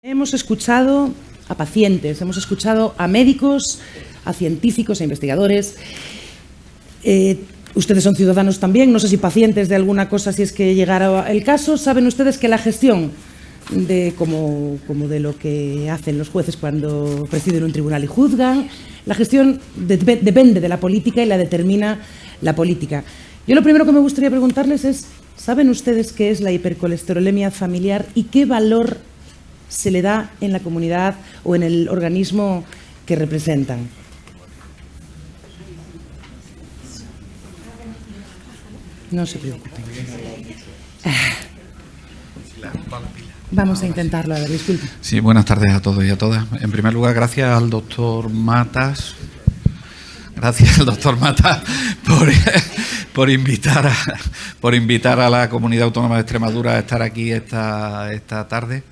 Hemos escuchado a pacientes, hemos escuchado a médicos, a científicos, a investigadores. Ustedes son ciudadanos también, no sé si pacientes de alguna cosa, si es que llegara el caso. Saben ustedes que la gestión de como de lo que hacen los jueces cuando presiden un tribunal y juzgan, la gestión depende de la política y la determina la política. Yo lo primero que me gustaría preguntarles es, ¿saben ustedes qué es la hipercolesterolemia familiar y qué valor se le da en la comunidad o en el organismo que representan? No se preocupen. Vamos a intentarlo, a ver, disculpe. Sí, buenas tardes a todos y a todas. En primer lugar, gracias al doctor Matas. Gracias al doctor Matas por invitar a la Comunidad Autónoma de Extremadura a estar aquí esta tarde.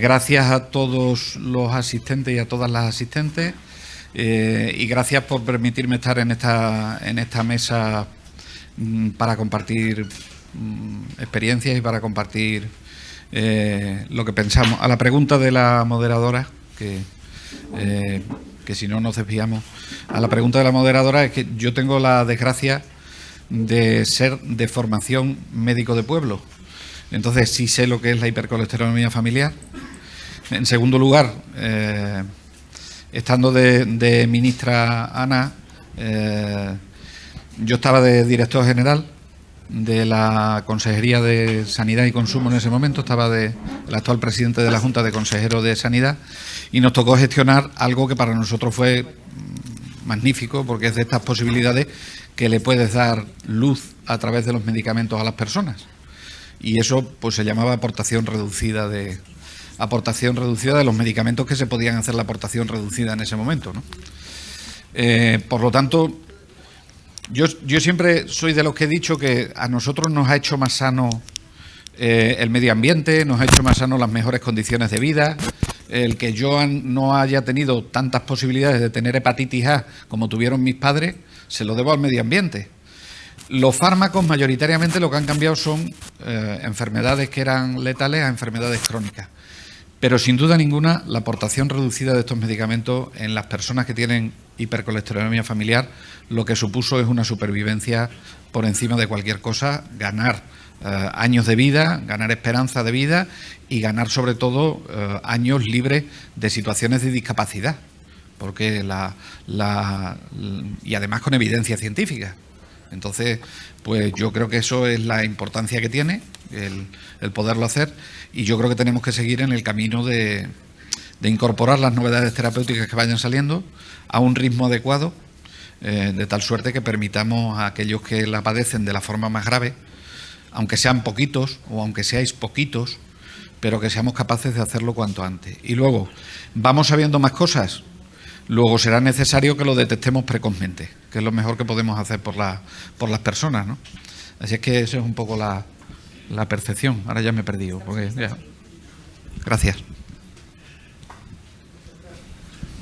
Gracias a todos los asistentes y a todas las asistentes y gracias por permitirme estar en esta mesa para compartir experiencias y para compartir lo que pensamos. A la pregunta de la moderadora, que si no nos desviamos, a la pregunta de la moderadora es que yo tengo la desgracia de ser de formación médico de pueblo. Entonces sí sé lo que es la hipercolesterolemia familiar. En segundo lugar, estando de ministra Ana, yo estaba de director general de la Consejería de Sanidad y Consumo en ese momento, estaba el actual presidente de la Junta de Consejero de Sanidad y nos tocó gestionar algo que para nosotros fue magnífico, porque es de estas posibilidades que le puedes dar luz a través de los medicamentos a las personas. Y eso pues se llamaba aportación reducida de los medicamentos que se podían hacer la aportación reducida en ese momento, ¿no? Por lo tanto, yo siempre soy de los que he dicho que a nosotros nos ha hecho más sano el medio ambiente, nos ha hecho más sano las mejores condiciones de vida. El que yo no haya tenido tantas posibilidades de tener hepatitis A como tuvieron mis padres, se lo debo al medio ambiente. Los fármacos mayoritariamente lo que han cambiado son enfermedades que eran letales a enfermedades crónicas. Pero sin duda ninguna la aportación reducida de estos medicamentos en las personas que tienen hipercolesterolemia familiar lo que supuso es una supervivencia por encima de cualquier cosa, ganar años de vida, ganar esperanza de vida y ganar sobre todo años libres de situaciones de discapacidad, porque y además con evidencia científica. Entonces, pues yo creo que eso es la importancia que tiene, el poderlo hacer, y yo creo que tenemos que seguir en el camino de incorporar las novedades terapéuticas que vayan saliendo a un ritmo adecuado, de tal suerte que permitamos a aquellos que la padecen de la forma más grave, aunque sean poquitos o aunque seáis poquitos, pero que seamos capaces de hacerlo cuanto antes. Y luego, ¿vamos sabiendo más cosas? Luego será necesario que lo detectemos precozmente, que es lo mejor que podemos hacer por las personas, ¿no? Así es que eso es un poco la percepción. Ahora ya me he perdido. Gracias.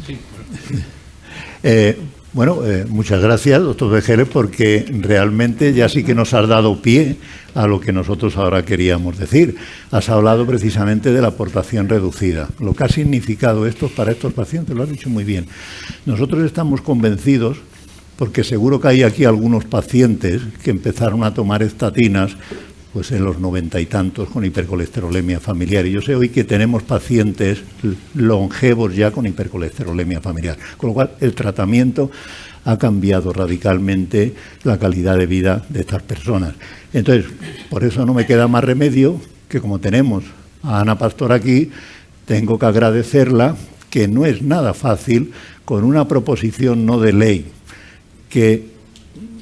Sí. Muchas gracias, doctor Vejeles, porque realmente ya sí que nos has dado pie a lo que nosotros ahora queríamos decir. Has hablado precisamente de la aportación reducida, lo que ha significado esto para estos pacientes, lo has dicho muy bien. Nosotros estamos convencidos, porque seguro que hay aquí algunos pacientes que empezaron a tomar estatinas pues en los 90 y tantos con hipercolesterolemia familiar. Y yo sé hoy que tenemos pacientes longevos ya con hipercolesterolemia familiar, con lo cual el tratamiento ha cambiado radicalmente la calidad de vida de estas personas. Entonces, por eso no me queda más remedio que, como tenemos a Ana Pastor aquí, tengo que agradecerla, que no es nada fácil, con una proposición no de ley que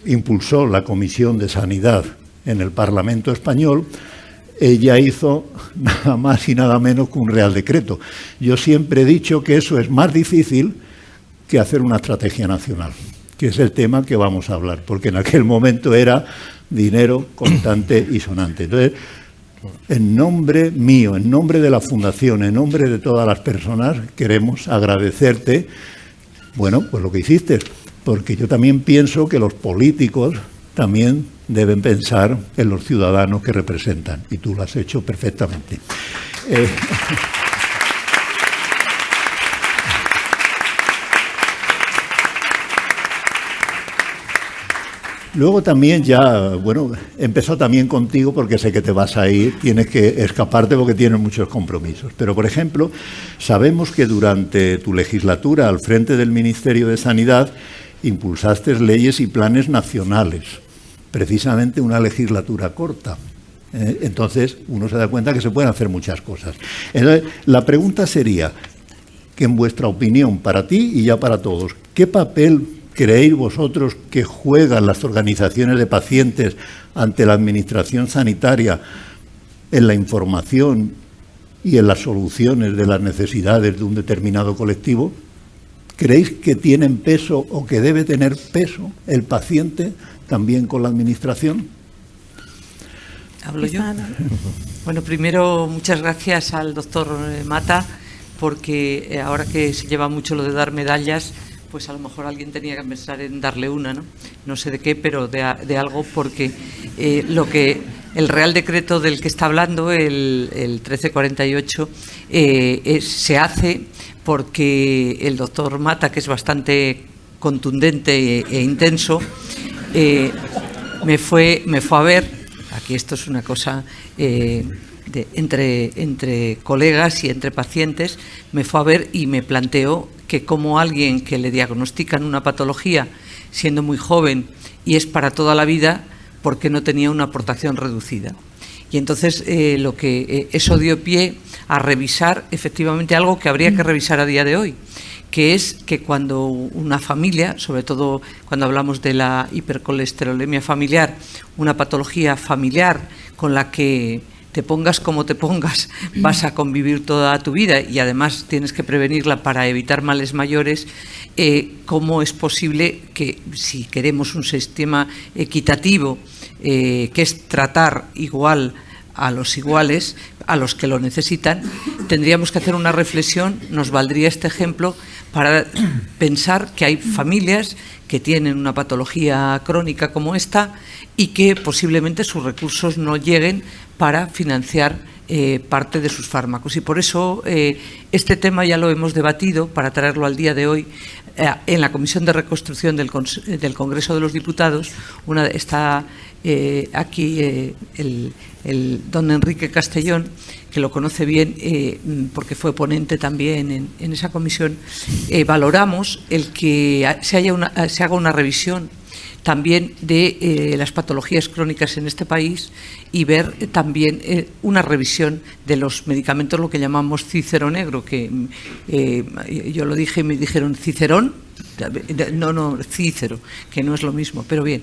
impulsó la Comisión de Sanidad en el Parlamento español, ella hizo nada más y nada menos que un Real Decreto. Yo siempre he dicho que eso es más difícil que hacer una estrategia nacional, que es el tema que vamos a hablar, porque en aquel momento era dinero constante y sonante. Entonces, en nombre mío, en nombre de la Fundación, en nombre de todas las personas, queremos agradecerte, bueno, pues lo que hiciste, porque yo también pienso que los políticos también deben pensar en los ciudadanos que representan, y tú lo has hecho perfectamente. Luego también ya, bueno, empezó también contigo porque sé que te vas a ir, tienes que escaparte porque tienes muchos compromisos. Pero, por ejemplo, sabemos que durante tu legislatura al frente del Ministerio de Sanidad impulsaste leyes y planes nacionales, precisamente una legislatura corta. Entonces, uno se da cuenta que se pueden hacer muchas cosas. Entonces, la pregunta sería, que en vuestra opinión, para ti y ya para todos, ¿qué papel creéis vosotros que juegan las organizaciones de pacientes ante la administración sanitaria en la información y en las soluciones de las necesidades de un determinado colectivo? ¿Creéis que tienen peso o que debe tener peso el paciente también con la administración? ¿Hablo yo? Bueno, primero, muchas gracias al doctor Mata, porque ahora que se lleva mucho lo de dar medallas, pues a lo mejor alguien tenía que pensar en darle una, ¿no? No sé de qué, pero de algo, porque el Real Decreto del que está hablando, el 1348, se hace porque el doctor Mata, que es bastante contundente e intenso, me fue a ver. Aquí esto es una cosa entre colegas y entre pacientes. Me fue a ver y me planteó que como alguien que le diagnostican una patología siendo muy joven y es para toda la vida, ¿por qué no tenía una aportación reducida? Y entonces eso dio pie a revisar efectivamente algo que habría que revisar a día de hoy, que es que cuando una familia, sobre todo cuando hablamos de la hipercolesterolemia familiar, una patología familiar con la que te pongas como te pongas, vas a convivir toda tu vida y además tienes que prevenirla para evitar males mayores, ¿cómo es posible que, si queremos un sistema equitativo, que es tratar igual a los iguales, a los que lo necesitan, tendríamos que hacer una reflexión? Nos valdría este ejemplo para pensar que hay familias que tienen una patología crónica como esta y que posiblemente sus recursos no lleguen para financiar parte de sus fármacos. Y por eso este tema ya lo hemos debatido para traerlo al día de hoy en la Comisión de Reconstrucción del Congreso de los Diputados. Está aquí el don Enrique Castellón, que lo conoce bien porque fue ponente también en esa comisión. Valoramos el que se haga una revisión también de las patologías crónicas en este país y ver también una revisión de los medicamentos, lo que llamamos cícero negro, que yo lo dije y me dijeron cicerón, no, cícero, que no es lo mismo, pero bien.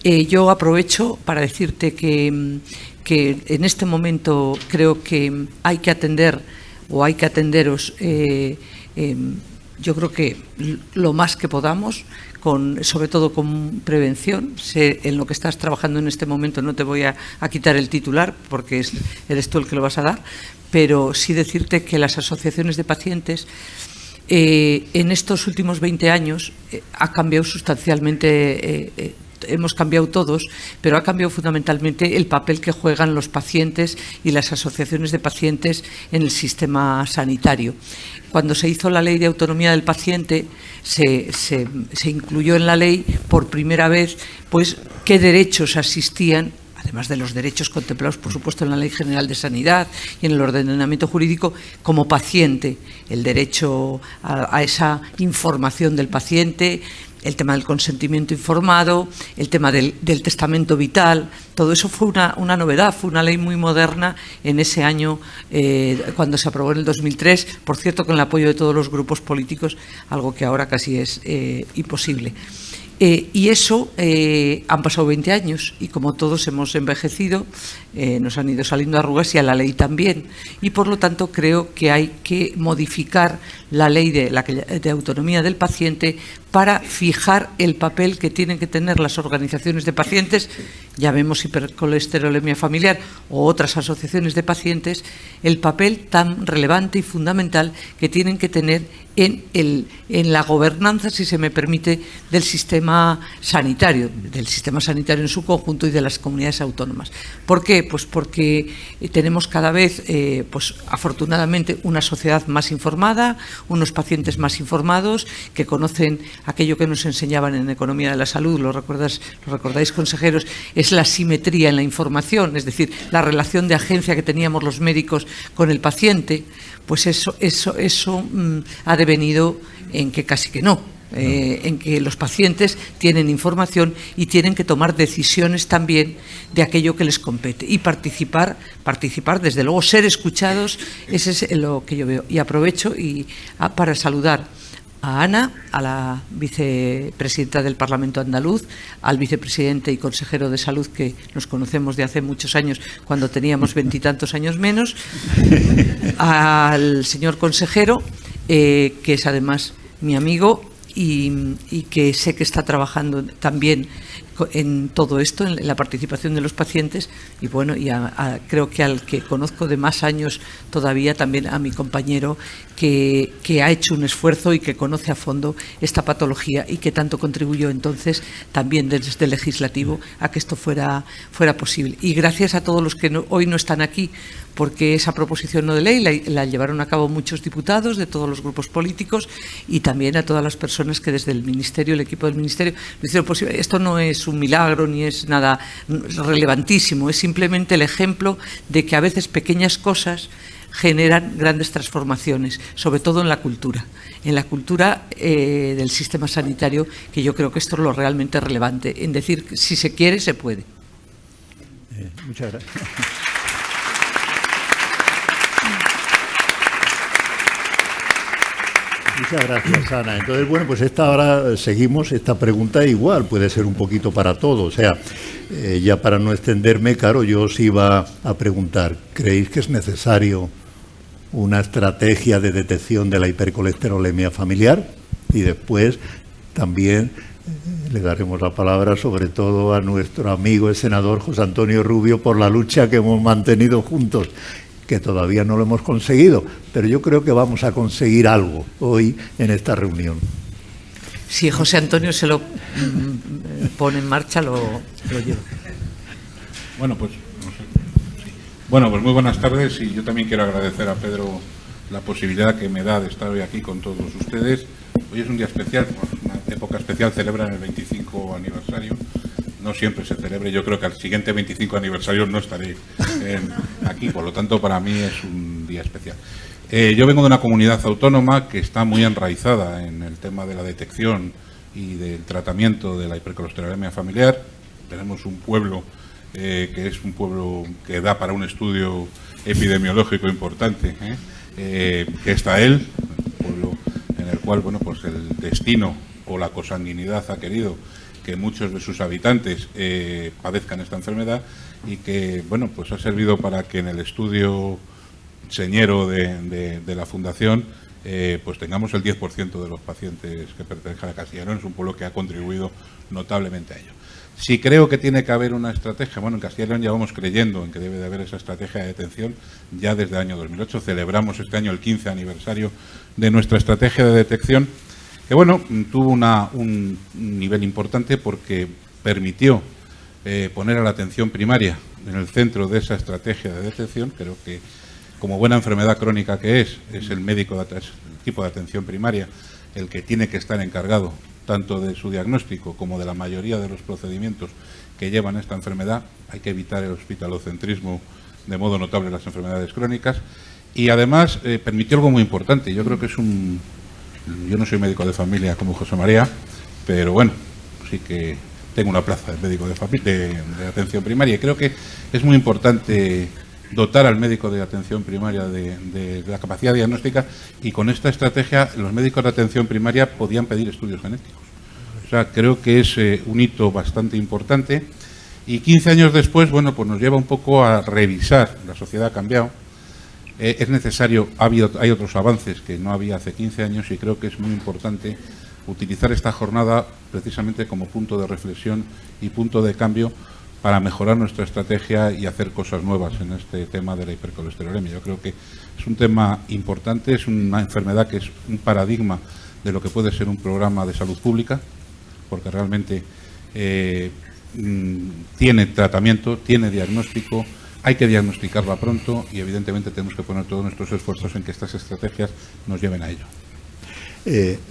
Yo aprovecho para decirte que en este momento creo que hay que atender o hay que atenderos, yo creo que lo más que podamos, sobre todo con prevención. Sé en lo que estás trabajando en este momento, no te voy a quitar el titular porque eres tú el que lo vas a dar, pero sí decirte que las asociaciones de pacientes en estos últimos 20 años ha cambiado sustancialmente. Hemos cambiado todos, pero ha cambiado fundamentalmente el papel que juegan los pacientes y las asociaciones de pacientes en el sistema sanitario. Cuando se hizo la Ley de Autonomía del Paciente, se incluyó en la ley por primera vez pues qué derechos asistían, además de los derechos contemplados, por supuesto, en la Ley General de Sanidad y en el ordenamiento jurídico, como paciente, el derecho a esa información del paciente, el tema del consentimiento informado, el tema del testamento vital. Todo eso fue una novedad, fue una ley muy moderna en ese año, cuando se aprobó en el 2003, por cierto, con el apoyo de todos los grupos políticos, algo que ahora casi es imposible. Y eso, han pasado 20 años y como todos hemos envejecido, nos han ido saliendo arrugas y a la ley también. Y por lo tanto creo que hay que modificar la ley de autonomía del paciente para fijar el papel que tienen que tener las organizaciones de pacientes llamemos hipercolesterolemia familiar o otras asociaciones de pacientes, el papel tan relevante y fundamental que tienen que tener en la gobernanza, si se me permite, del sistema sanitario en su conjunto y de las comunidades autónomas. ¿Por qué? Pues porque tenemos cada vez, pues afortunadamente, una sociedad más informada, unos pacientes más informados, que conocen aquello que nos enseñaban en Economía de la Salud, lo recordáis, consejeros, es la simetría en la información, es decir, la relación de agencia que teníamos los médicos con el paciente. Pues eso ha devenido en que casi que no, en que los pacientes tienen información y tienen que tomar decisiones también de aquello que les compete y participar, desde luego, ser escuchados, ese es lo que yo veo. Y aprovecho para saludar a Ana, a la vicepresidenta del Parlamento andaluz, al vicepresidente y consejero de Salud, que nos conocemos de hace muchos años, cuando teníamos 20 y tantos años menos, al señor consejero, que es además mi amigo y que sé que está trabajando también en todo esto, en la participación de los pacientes, y bueno, creo que al que conozco de más años todavía, también a mi compañero que ha hecho un esfuerzo y que conoce a fondo esta patología y que tanto contribuyó entonces también desde el legislativo a que esto fuera posible. Y gracias a todos los que hoy no están aquí, porque esa proposición no de ley la llevaron a cabo muchos diputados de todos los grupos políticos, y también a todas las personas que desde el Ministerio, el equipo del Ministerio, lo hicieron posible. Esto no es un milagro ni es nada relevantísimo, es simplemente el ejemplo de que a veces pequeñas cosas generan grandes transformaciones, sobre todo en la cultura del sistema sanitario, que yo creo que esto es lo realmente relevante, en decir que si se quiere, se puede. Muchas gracias. Muchas gracias, Ana. Entonces, bueno, pues ahora seguimos esta pregunta igual, puede ser un poquito para todos. O sea, ya para no extenderme, claro, yo os iba a preguntar, ¿creéis que es necesario una estrategia de detección de la hipercolesterolemia familiar? Y después también le daremos la palabra sobre todo a nuestro amigo el senador José Antonio Rubio por la lucha que hemos mantenido juntos, que todavía no lo hemos conseguido, pero yo creo que vamos a conseguir algo hoy en esta reunión. Si José Antonio se lo pone en marcha, lo llevo. Bueno, pues muy buenas tardes, y yo también quiero agradecer a Pedro la posibilidad que me da de estar hoy aquí con todos ustedes. Hoy es un día especial, una época especial, celebran el 25 aniversario. No siempre se celebre, yo creo que al siguiente 25 aniversario no estaré aquí, por lo tanto para mí es un día especial. Yo vengo de una comunidad autónoma que está muy enraizada en el tema de la detección y del tratamiento de la hipercolesterolemia familiar. Tenemos un pueblo que es un pueblo que da para un estudio epidemiológico importante, que está él, un pueblo en el cual, bueno, pues el destino o la consanguinidad ha querido que muchos de sus habitantes padezcan esta enfermedad, y que, bueno, pues ha servido para que en el estudio señero de la Fundación pues tengamos el 10% de los pacientes que pertenecen a Castilla y León. Es un pueblo que ha contribuido notablemente a ello. Si creo que tiene que haber una estrategia, bueno, en Castilla y León ya vamos creyendo en que debe de haber esa estrategia de detención ya desde el año 2008. Celebramos este año el 15 aniversario de nuestra estrategia de detección, que, bueno, tuvo un nivel importante porque permitió poner a la atención primaria en el centro de esa estrategia de detección. Creo que, como buena enfermedad crónica que es el médico, el equipo de atención primaria el que tiene que estar encargado tanto de su diagnóstico como de la mayoría de los procedimientos que llevan esta enfermedad. Hay que evitar el hospitalocentrismo de modo notable en las enfermedades crónicas. Y además permitió algo muy importante. Yo creo que yo no soy médico de familia como José María, pero bueno, sí que tengo una plaza de médico de atención primaria, y creo que es muy importante dotar al médico de atención primaria de la capacidad diagnóstica, y con esta estrategia los médicos de atención primaria podían pedir estudios genéticos. O sea, creo que es un hito bastante importante, y 15 años después, bueno, pues nos lleva un poco a revisar. La sociedad ha cambiado, es necesario, hay otros avances que no había hace 15 años, y creo que es muy importante utilizar esta jornada precisamente como punto de reflexión y punto de cambio, para mejorar nuestra estrategia y hacer cosas nuevas en este tema de la hipercolesterolemia. Yo creo que es un tema importante, es una enfermedad que es un paradigma de lo que puede ser un programa de salud pública, porque realmente tiene tratamiento, tiene diagnóstico, hay que diagnosticarla pronto y evidentemente tenemos que poner todos nuestros esfuerzos en que estas estrategias nos lleven a ello.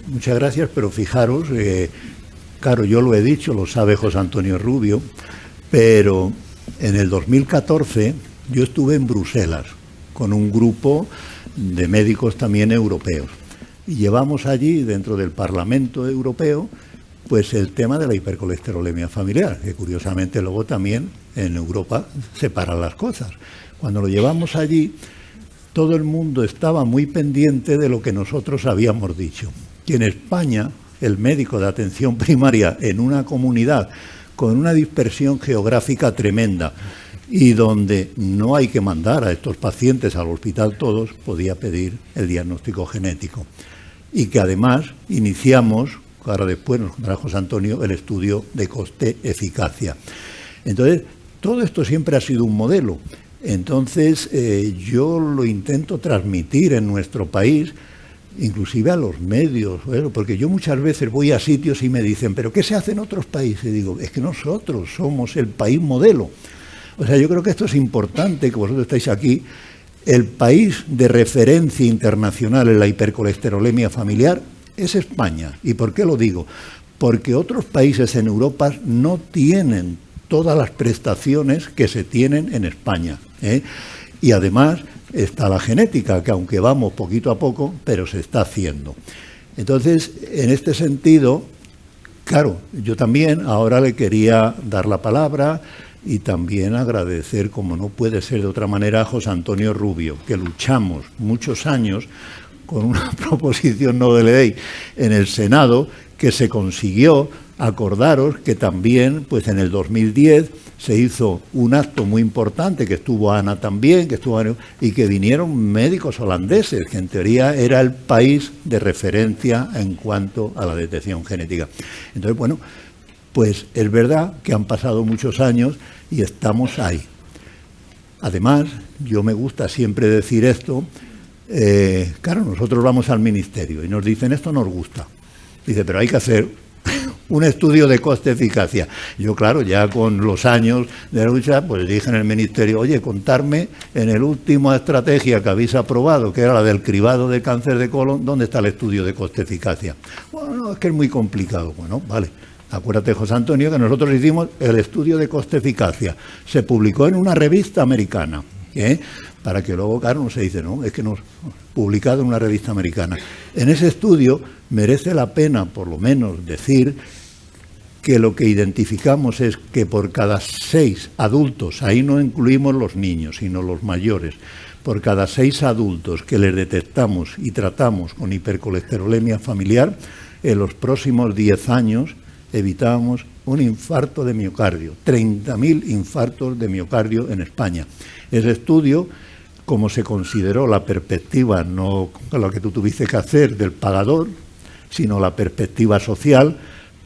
Muchas gracias, pero fijaros, claro, yo lo he dicho, lo sabe José Antonio Rubio, pero en el 2014 yo estuve en Bruselas con un grupo de médicos también europeos y llevamos allí, dentro del Parlamento Europeo, pues el tema de la hipercolesterolemia familiar, que curiosamente luego también en Europa separan las cosas. Cuando lo llevamos allí, todo el mundo estaba muy pendiente de lo que nosotros habíamos dicho, que en España el médico de atención primaria en una comunidad con una dispersión geográfica tremenda y donde no hay que mandar a estos pacientes al hospital todos, podía pedir el diagnóstico genético. Y que además iniciamos, ahora después nos contará José Antonio, el estudio de coste-eficacia. Entonces, todo esto siempre ha sido un modelo. Entonces, yo lo intento transmitir en nuestro país, inclusive a los medios, porque yo muchas veces voy a sitios y me dicen, ¿pero qué se hace en otros países? Y digo, es que nosotros somos el país modelo. O sea, yo creo que esto es importante, que vosotros estáis aquí. El país de referencia internacional en la hipercolesterolemia familiar es España. ¿Y por qué lo digo? Porque otros países en Europa no tienen todas las prestaciones que se tienen en España, Y además está la genética, que aunque vamos poquito a poco, pero se está haciendo. Entonces, en este sentido, claro, yo también ahora le quería dar la palabra y también agradecer, como no puede ser de otra manera, a José Antonio Rubio, que luchamos muchos años con una proposición no de ley en el Senado que se consiguió. Acordaros que también, pues en el 2010 se hizo un acto muy importante, que estuvo Ana también, y que vinieron médicos holandeses, que en teoría era el país de referencia en cuanto a la detección genética. Entonces, bueno, pues es verdad que han pasado muchos años y estamos ahí. Además, yo me gusta siempre decir esto, claro, nosotros vamos al ministerio y nos dicen, esto nos gusta. Dice, pero hay que hacer un estudio de coste-eficacia. Yo, claro, ya con los años de lucha, pues dije en el ministerio, oye, contarme en el última estrategia que habéis aprobado, que era la del cribado de cáncer de colon, ¿dónde está el estudio de coste-eficacia? Bueno, no, es que es muy complicado. Bueno, vale. Acuérdate, José Antonio, que nosotros hicimos el estudio de coste-eficacia. Se publicó en una revista americana, para que luego, claro, no se dice, no, es que nos publicado en una revista americana. En ese estudio merece la pena, por lo menos, decir que lo que identificamos es que por cada 6 adultos, ahí no incluimos los niños, sino los mayores, por cada 6 adultos que les detectamos y tratamos con hipercolesterolemia familiar, en los próximos 10 años evitamos un infarto de miocardio, 30.000 infartos de miocardio en España. Ese estudio, como se consideró la perspectiva, no lo que tú tuviste que hacer del pagador, sino la perspectiva social,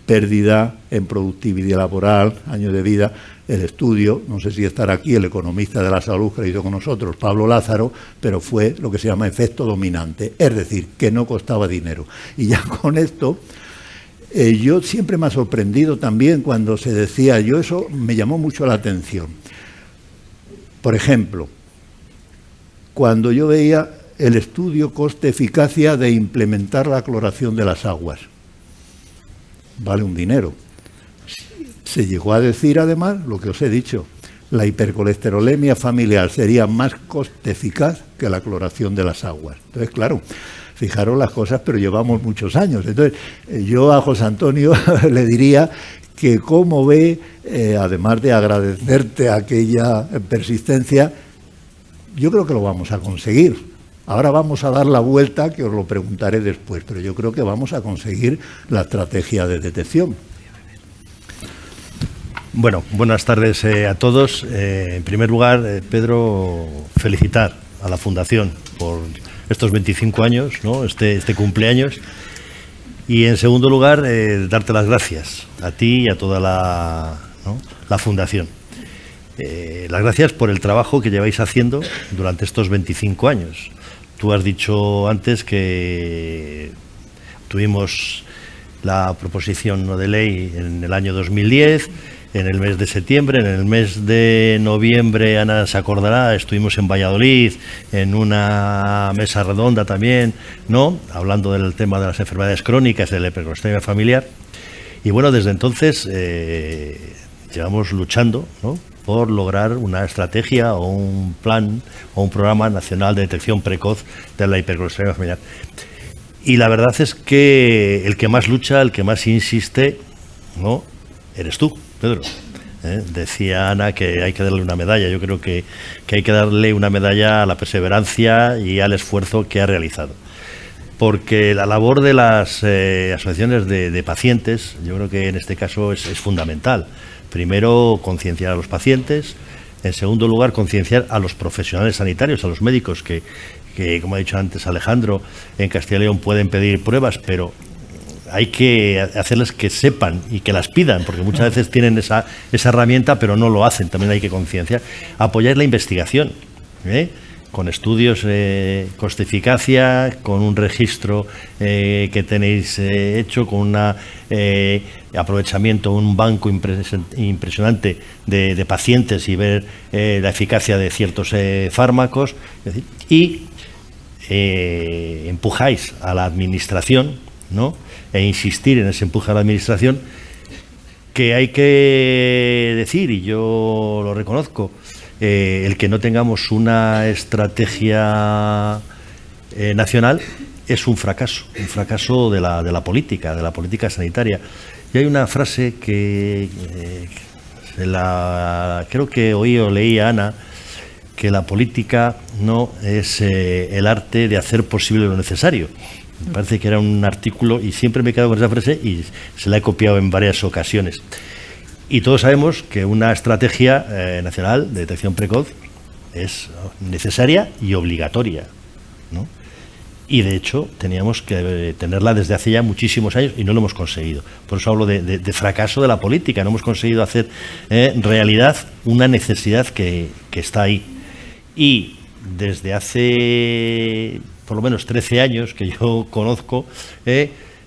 pérdida en productividad laboral, años de vida, el estudio, no sé si estará aquí el economista de la salud que lo hizo con nosotros, Pablo Lázaro, pero fue lo que se llama efecto dominante, es decir, que no costaba dinero. Y ya con esto, yo siempre me ha sorprendido también cuando se decía, yo eso me llamó mucho la atención. Por ejemplo, cuando yo veía el estudio coste-eficacia de implementar la cloración de las aguas, vale un dinero. Se llegó a decir además lo que os he dicho, la hipercolesterolemia familiar sería más coste eficaz que la cloración de las aguas. Entonces, claro, fijaros las cosas, pero llevamos muchos años. Entonces, yo a José Antonio le diría que cómo ve, además de agradecerte aquella persistencia, yo creo que lo vamos a conseguir. Ahora vamos a dar la vuelta, que os lo preguntaré después, pero yo creo que vamos a conseguir la estrategia de detección. Bueno, buenas tardes a todos. En primer lugar, Pedro, felicitar a la Fundación por estos 25 años, ¿no? este cumpleaños. Y en segundo lugar, darte las gracias a ti y a toda la Fundación. las gracias por el trabajo que lleváis haciendo durante estos 25 años. Tú has dicho antes que tuvimos la proposición no de ley en el año 2010, en el mes de septiembre, en el mes de noviembre, Ana se acordará, estuvimos en Valladolid en una mesa redonda también, ¿no?, hablando del tema de las enfermedades crónicas, de la hipercolesterolemia familiar. Y bueno, desde entonces llevamos luchando, ¿no?, por lograr una estrategia o un plan o un programa nacional de detección precoz de la hipercolesterolemia familiar. Y la verdad es que el que más lucha, el que más insiste, ¿no?, eres tú, Pedro. Decía Ana que hay que darle una medalla. Yo creo que hay que darle una medalla a la perseverancia y al esfuerzo que ha realizado. Porque la labor de las asociaciones de pacientes, yo creo que en este caso es fundamental. Primero, concienciar a los pacientes. En segundo lugar, concienciar a los profesionales sanitarios, a los médicos que, como ha dicho antes Alejandro, en Castilla y León pueden pedir pruebas, pero hay que hacerles que sepan y que las pidan, porque muchas veces tienen esa herramienta, pero no lo hacen. También hay que concienciar. Apoyar la investigación, con estudios coste-eficacia, con un registro que tenéis hecho, con un aprovechamiento, un banco impresionante de pacientes y ver la eficacia de ciertos fármacos. Y empujáis a la administración, ¿no?, e insistir en ese empuje a la administración, que hay que decir, y yo lo reconozco, el que no tengamos una estrategia nacional es un fracaso de la política sanitaria. Y hay una frase que creo que oí o leí a Ana, que la política no es el arte de hacer posible lo necesario. Me parece que era un artículo y siempre me he quedado con esa frase y se la he copiado en varias ocasiones. Y todos sabemos que una estrategia nacional de detección precoz es necesaria y obligatoria, ¿no? Y de hecho teníamos que tenerla desde hace ya muchísimos años y no lo hemos conseguido. Por eso hablo de fracaso de la política. No hemos conseguido hacer realidad una necesidad que está ahí. Y desde hace por lo menos 13 años que yo conozco,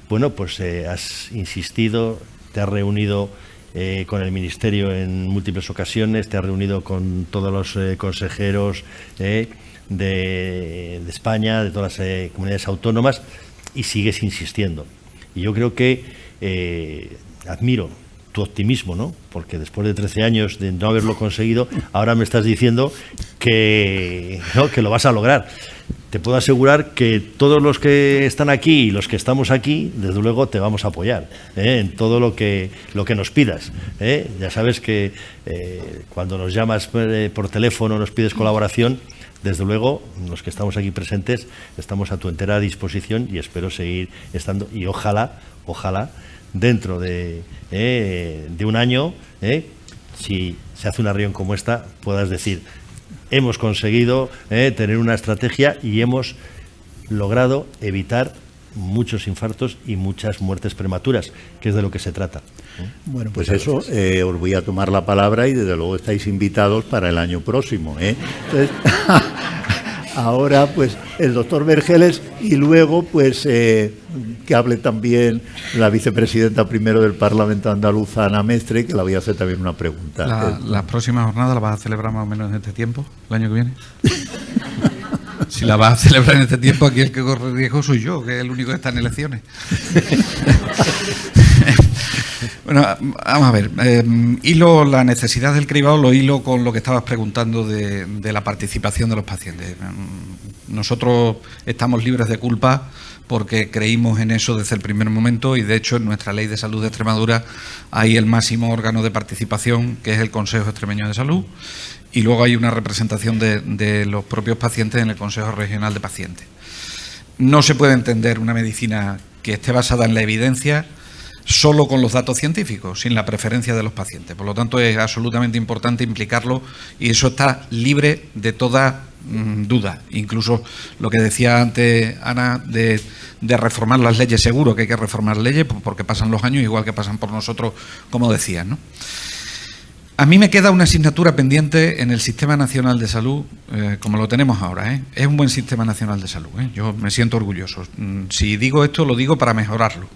bueno, pues has insistido, te has reunido con el Ministerio en múltiples ocasiones, te has reunido con todos los consejeros de España, de todas las comunidades autónomas, y sigues insistiendo. Y yo creo que admiro tu optimismo, ¿no? Porque después de 13 años de no haberlo conseguido, ahora me estás diciendo que, ¿no?, que lo vas a lograr. Te puedo asegurar que todos los que están aquí y los que estamos aquí, desde luego te vamos a apoyar en todo lo que nos pidas. Ya sabes que cuando nos llamas por teléfono, nos pides colaboración, desde luego los que estamos aquí presentes estamos a tu entera disposición y espero seguir estando. Y ojalá dentro de un año, si se hace una reunión como esta, puedas decir: hemos conseguido tener una estrategia y hemos logrado evitar muchos infartos y muchas muertes prematuras, que es de lo que se trata. Bueno, pues eso, os voy a tomar la palabra y desde luego estáis invitados para el año próximo. Entonces, ahora, pues, el doctor Vergeles y luego, pues, que hable también la vicepresidenta primero del Parlamento andaluz, Ana Mestre, que le voy a hacer también una pregunta. ¿La próxima jornada la vas a celebrar más o menos en este tiempo, el año que viene? Si la vas a celebrar en este tiempo, aquí el que corre riesgo soy yo, que es el único que está en elecciones. Bueno, vamos a ver. Hilo la necesidad del cribado, lo hilo con lo que estabas preguntando de la participación de los pacientes. Nosotros estamos libres de culpa porque creímos en eso desde el primer momento y, de hecho, en nuestra Ley de Salud de Extremadura hay el máximo órgano de participación, que es el Consejo Extremeño de Salud, y luego hay una representación de los propios pacientes en el Consejo Regional de Pacientes. No se puede entender una medicina que esté basada en la evidencia solo con los datos científicos, sin la preferencia de los pacientes. Por lo tanto, es absolutamente importante implicarlo y eso está libre de toda duda. Incluso lo que decía antes Ana de reformar las leyes, seguro que hay que reformar leyes porque pasan los años igual que pasan por nosotros, como decías, ¿no? A mí me queda una asignatura pendiente en el Sistema Nacional de Salud, como lo tenemos ahora, ¿eh? Es un buen Sistema Nacional de Salud, ¿eh? Yo me siento orgulloso. Si digo esto, lo digo para mejorarlo.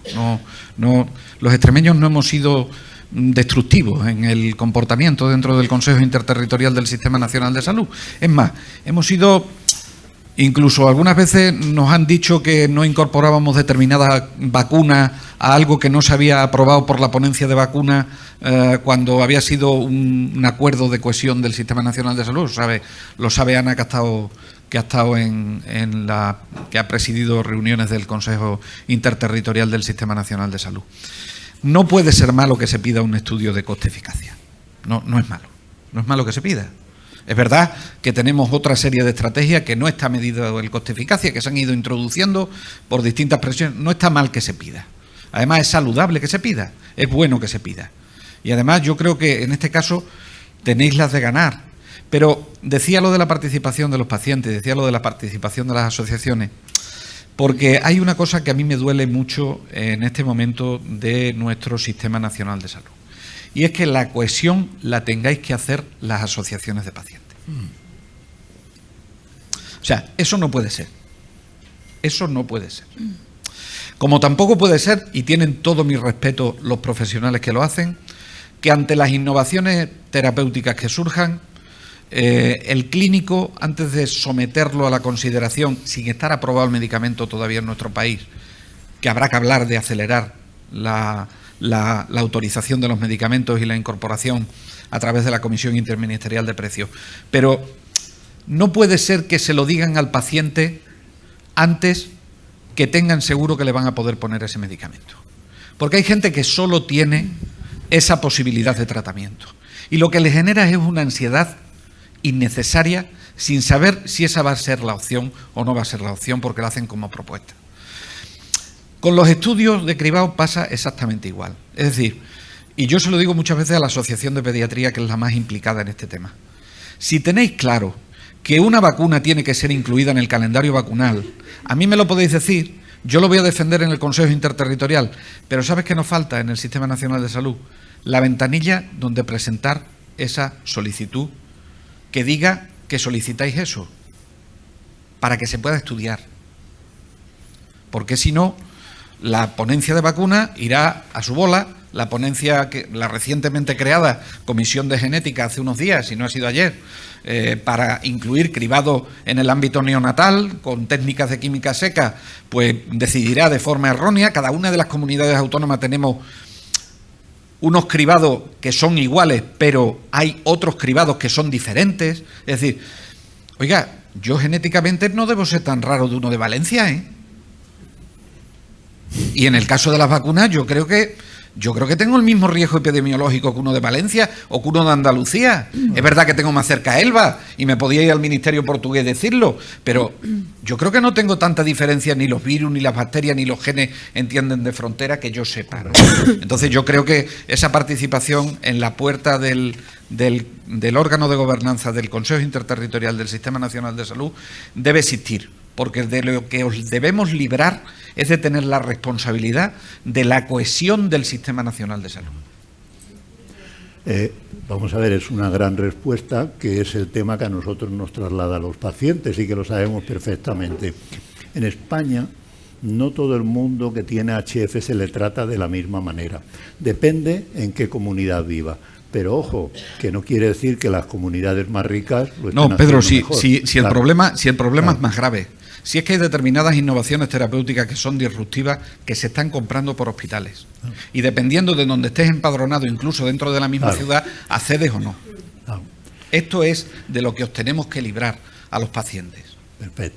Los extremeños no hemos sido destructivos en el comportamiento dentro del Consejo Interterritorial del Sistema Nacional de Salud. Es más, hemos sido... Incluso algunas veces nos han dicho que no incorporábamos determinadas vacunas a algo que no se había aprobado por la ponencia de vacunas cuando había sido un acuerdo de cohesión del Sistema Nacional de Salud. Lo sabe Ana, que ha presidido reuniones del Consejo Interterritorial del Sistema Nacional de Salud. No puede ser malo que se pida un estudio de coste-eficacia. No es malo. No es malo que se pida. Es verdad que tenemos otra serie de estrategias que no está medido el coste-eficacia, que se han ido introduciendo por distintas presiones. No está mal que se pida. Además, es saludable que se pida. Es bueno que se pida. Y además, yo creo que en este caso tenéis las de ganar. Pero decía lo de la participación de los pacientes, decía lo de la participación de las asociaciones, porque hay una cosa que a mí me duele mucho en este momento de nuestro Sistema Nacional de Salud. Y es que la cohesión la tengáis que hacer las asociaciones de pacientes. O sea, eso no puede ser. Eso no puede ser. Como tampoco puede ser, y tienen todo mi respeto los profesionales que lo hacen, que ante las innovaciones terapéuticas que surjan, el clínico, antes de someterlo a la consideración, sin estar aprobado el medicamento todavía en nuestro país, que habrá que hablar de acelerar la autorización de los medicamentos y la incorporación a través de la Comisión Interministerial de Precios. Pero no puede ser que se lo digan al paciente antes que tengan seguro que le van a poder poner ese medicamento. Porque hay gente que solo tiene esa posibilidad de tratamiento. Y lo que le genera es una ansiedad innecesaria sin saber si esa va a ser la opción o no va a ser la opción, porque la hacen como propuesta. Con los estudios de cribado pasa exactamente igual. Es decir, y yo se lo digo muchas veces a la Asociación de Pediatría, que es la más implicada en este tema. Si tenéis claro que una vacuna tiene que ser incluida en el calendario vacunal, a mí me lo podéis decir, yo lo voy a defender en el Consejo Interterritorial, pero ¿sabes qué nos falta en el Sistema Nacional de Salud? La ventanilla donde presentar esa solicitud que diga que solicitáis eso, para que se pueda estudiar. Porque si no, la ponencia de vacunas irá a su bola, la ponencia, la recientemente creada Comisión de Genética hace unos días, si no ha sido ayer, para incluir cribado en el ámbito neonatal con técnicas de química seca, pues decidirá de forma errónea. Cada una de las comunidades autónomas tenemos unos cribados que son iguales, pero hay otros cribados que son diferentes. Es decir, oiga, yo genéticamente no debo ser tan raro de uno de Valencia, ¿eh? Y en el caso de las vacunas, yo creo que tengo el mismo riesgo epidemiológico que uno de Valencia o que uno de Andalucía. Es verdad que tengo más cerca a Elba y me podía ir al Ministerio Portugués decirlo, pero yo creo que no tengo tanta diferencia, ni los virus, ni las bacterias, ni los genes entienden de frontera, que yo sepa, ¿no? Entonces yo creo que esa participación en la puerta del órgano de gobernanza del Consejo Interterritorial del Sistema Nacional de Salud debe existir, porque de lo que os debemos librar es de tener la responsabilidad de la cohesión del Sistema Nacional de Salud. Vamos a ver, es una gran respuesta, que es el tema que a nosotros nos traslada a los pacientes y que lo sabemos perfectamente. En España, no todo el mundo que tiene HF se le trata de la misma manera. Depende en qué comunidad viva. Pero ojo, que no quiere decir que las comunidades más ricas lo estén No, Pedro, haciendo mejor. si el problema Claro. es más grave. Si es que hay determinadas innovaciones terapéuticas que son disruptivas, que se están comprando por hospitales. Y dependiendo de donde estés empadronado, incluso dentro de la misma ciudad, accedes o no. Esto es de lo que os tenemos que librar a los pacientes. Perfecto.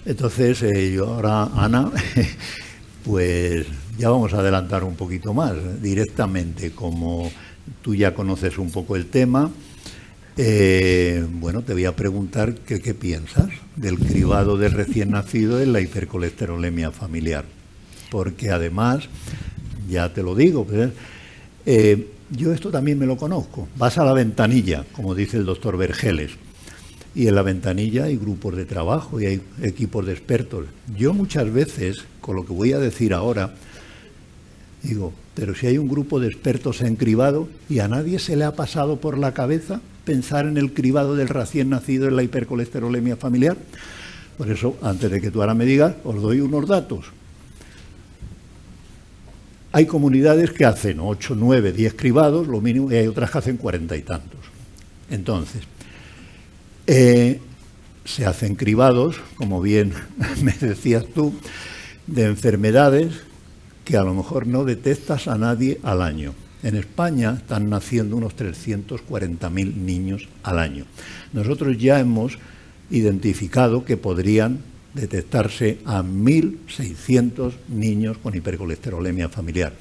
Entonces, yo ahora, Ana, pues ya vamos a adelantar un poquito más. Directamente, como tú ya conoces un poco el tema, bueno, te voy a preguntar qué piensas del cribado del recién nacido en la hipercolesterolemia familiar. Porque además, ya te lo digo, yo esto también me lo conozco. Vas a la ventanilla, como dice el doctor Vergeles, y en la ventanilla hay grupos de trabajo y hay equipos de expertos. Yo muchas veces, con lo que voy a decir ahora, Digo, pero si hay un grupo de expertos en cribado y a nadie se le ha pasado por la cabeza pensar en el cribado del recién nacido en la hipercolesterolemia familiar. Por eso, antes de que tú ahora me digas, os doy unos datos. Hay comunidades que hacen 8, 9, 10 cribados, lo mínimo, y hay otras que hacen 40 y tantos. Entonces, se hacen cribados, como bien me decías tú, de enfermedades que a lo mejor no detectas a nadie al año. En España están naciendo unos 340.000 niños al año. Nosotros ya hemos identificado que podrían detectarse a 1.600 niños con hipercolesterolemia familiar.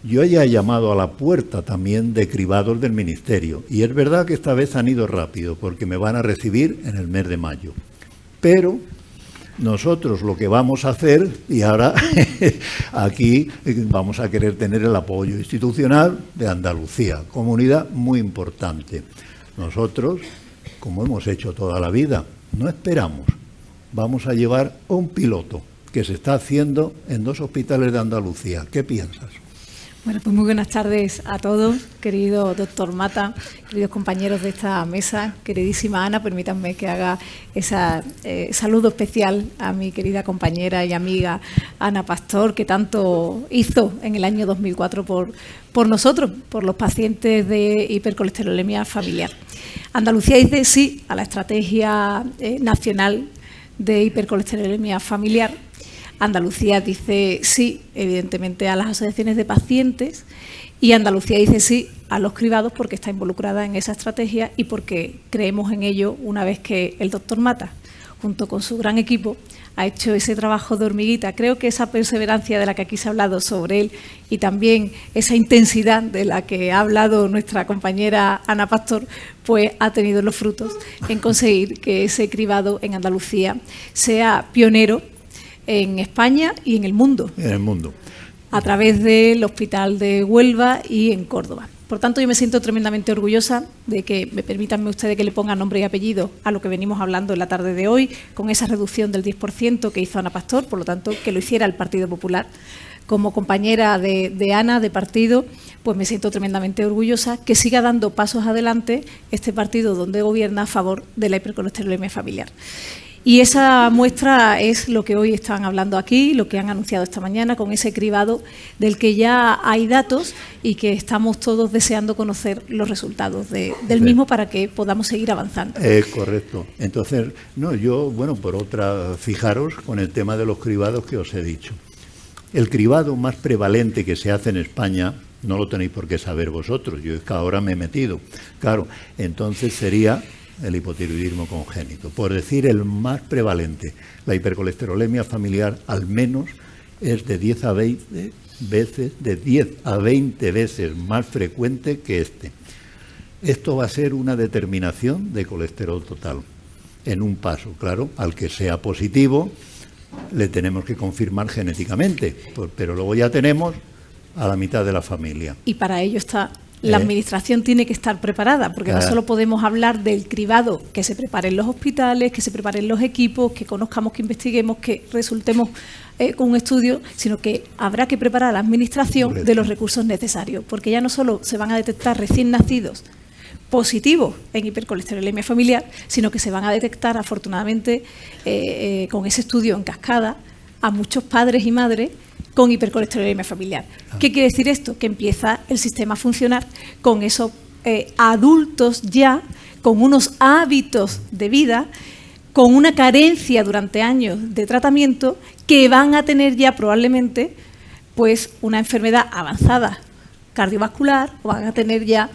Yo ya he llamado a la puerta también de cribados del Ministerio, y es verdad que esta vez han ido rápido, porque me van a recibir en el mes de mayo. Pero nosotros lo que vamos a hacer, y ahora aquí vamos a querer tener el apoyo institucional de Andalucía, comunidad muy importante. Nosotros, como hemos hecho toda la vida, no esperamos. Vamos a llevar un piloto que se está haciendo en 2 hospitales de Andalucía. ¿Qué piensas? Bueno, pues muy buenas tardes a todos, querido doctor Mata, queridos compañeros de esta mesa, queridísima Ana, permítanme que haga ese saludo especial a mi querida compañera y amiga Ana Pastor, que tanto hizo en el año 2004 por nosotros, por los pacientes de hipercolesterolemia familiar. Andalucía dice sí a la estrategia nacional de hipercolesterolemia familiar. Andalucía dice sí, evidentemente, a las asociaciones de pacientes, y Andalucía dice sí a los cribados porque está involucrada en esa estrategia y porque creemos en ello una vez que el doctor Mata, junto con su gran equipo, ha hecho ese trabajo de hormiguita. Creo que esa perseverancia de la que aquí se ha hablado sobre él y también esa intensidad de la que ha hablado nuestra compañera Ana Pastor, pues ha tenido los frutos en conseguir que ese cribado en Andalucía sea pionero en España y en el mundo. En el mundo. A través del Hospital de Huelva y en Córdoba. Por tanto, yo me siento tremendamente orgullosa de que, permítanme ustedes que le ponga nombre y apellido a lo que venimos hablando en la tarde de hoy, con esa reducción del 10% que hizo Ana Pastor, por lo tanto, que lo hiciera el Partido Popular. Como compañera de Ana, de partido, pues me siento tremendamente orgullosa que siga dando pasos adelante este partido donde gobierna a favor de la hipercolesterolemia familiar. Y esa muestra es lo que hoy están hablando aquí, lo que han anunciado esta mañana con ese cribado del que ya hay datos y que estamos todos deseando conocer los resultados del mismo para que podamos seguir avanzando. Correcto. Entonces, no, yo, bueno, por otra, fijaros con el tema de los cribados que os he dicho. El cribado más prevalente que se hace en España, no lo tenéis por qué saber vosotros, yo es que ahora me he metido. Claro, entonces sería el hipotiroidismo congénito. Por decir el más prevalente, la hipercolesterolemia familiar al menos es de 10 a 20 veces más frecuente que este. Esto va a ser una determinación de colesterol total en un paso, claro, al que sea positivo le tenemos que confirmar genéticamente, pero luego ya tenemos a la mitad de la familia. Y para ello está... La Administración tiene que estar preparada, porque no solo podemos hablar del cribado, que se preparen los hospitales, que se preparen los equipos, que conozcamos, que investiguemos, que resultemos con un estudio, sino que habrá que preparar a la Administración de los recursos necesarios, porque ya no solo se van a detectar recién nacidos positivos en hipercolesterolemia familiar, sino que se van a detectar, afortunadamente, con ese estudio en cascada, a muchos padres y madres con hipercolesterolemia familiar. ¿Qué quiere decir esto? Que empieza el sistema a funcionar con esos adultos ya, con unos hábitos de vida, con una carencia durante años de tratamiento, que van a tener ya probablemente pues una enfermedad avanzada cardiovascular, o van a tener ya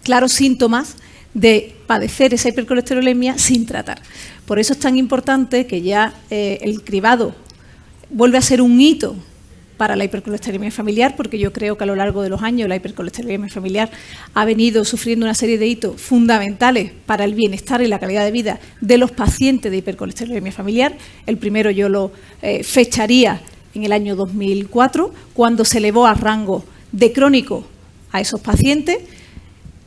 claros síntomas de padecer esa hipercolesterolemia sin tratar. Por eso es tan importante que ya el cribado vuelve a ser un hito para la hipercolesterolemia familiar, porque yo creo que a lo largo de los años la hipercolesterolemia familiar ha venido sufriendo una serie de hitos fundamentales para el bienestar y la calidad de vida de los pacientes de hipercolesterolemia familiar. El primero yo lo fecharía en el año 2004, cuando se elevó a rango de crónico a esos pacientes,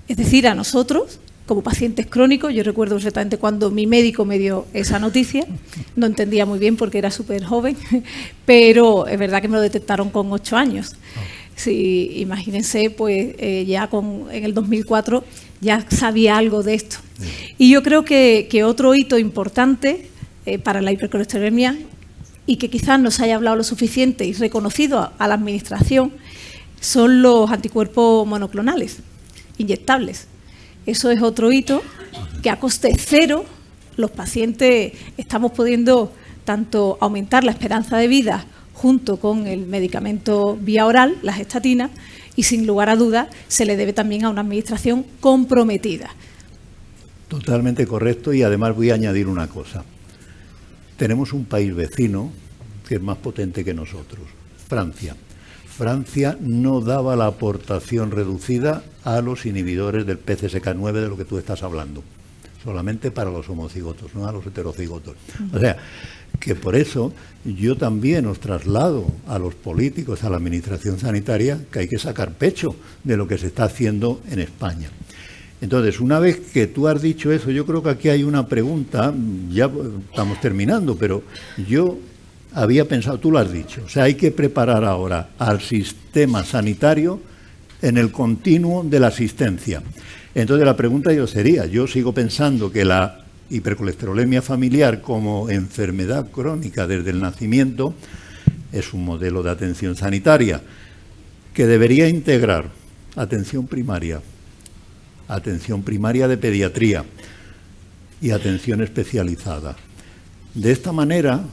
es decir, a nosotros, como pacientes crónicos. Yo recuerdo perfectamente cuando mi médico me dio esa noticia, no entendía muy bien porque era súper joven, pero es verdad que me lo detectaron con 8 años. Si imagínense, pues ya en el 2004 ya sabía algo de esto. Y yo creo que otro hito importante para la hipercolesterolemia, y que quizás no se haya hablado lo suficiente y reconocido a la Administración, son los anticuerpos monoclonales, inyectables. Eso es otro hito que a coste cero los pacientes estamos pudiendo tanto aumentar la esperanza de vida junto con el medicamento vía oral, las estatinas, y sin lugar a dudas se le debe también a una Administración comprometida. Totalmente correcto, y además voy a añadir una cosa. Tenemos un país vecino que es más potente que nosotros, Francia. Francia no daba la aportación reducida a los inhibidores del PCSK9 de lo que tú estás hablando, solamente para los homocigotos, no a los heterocigotos. O sea, que por eso yo también os traslado a los políticos, a la Administración Sanitaria, que hay que sacar pecho de lo que se está haciendo en España. Entonces, una vez que tú has dicho eso, yo creo que aquí hay una pregunta, ya estamos terminando, pero yo había pensado, tú lo has dicho, o sea, hay que preparar ahora al sistema sanitario en el continuo de la asistencia. Entonces, la pregunta yo sigo pensando que la hipercolesterolemia familiar como enfermedad crónica desde el nacimiento es un modelo de atención sanitaria que debería integrar atención primaria de pediatría y atención especializada. De esta manera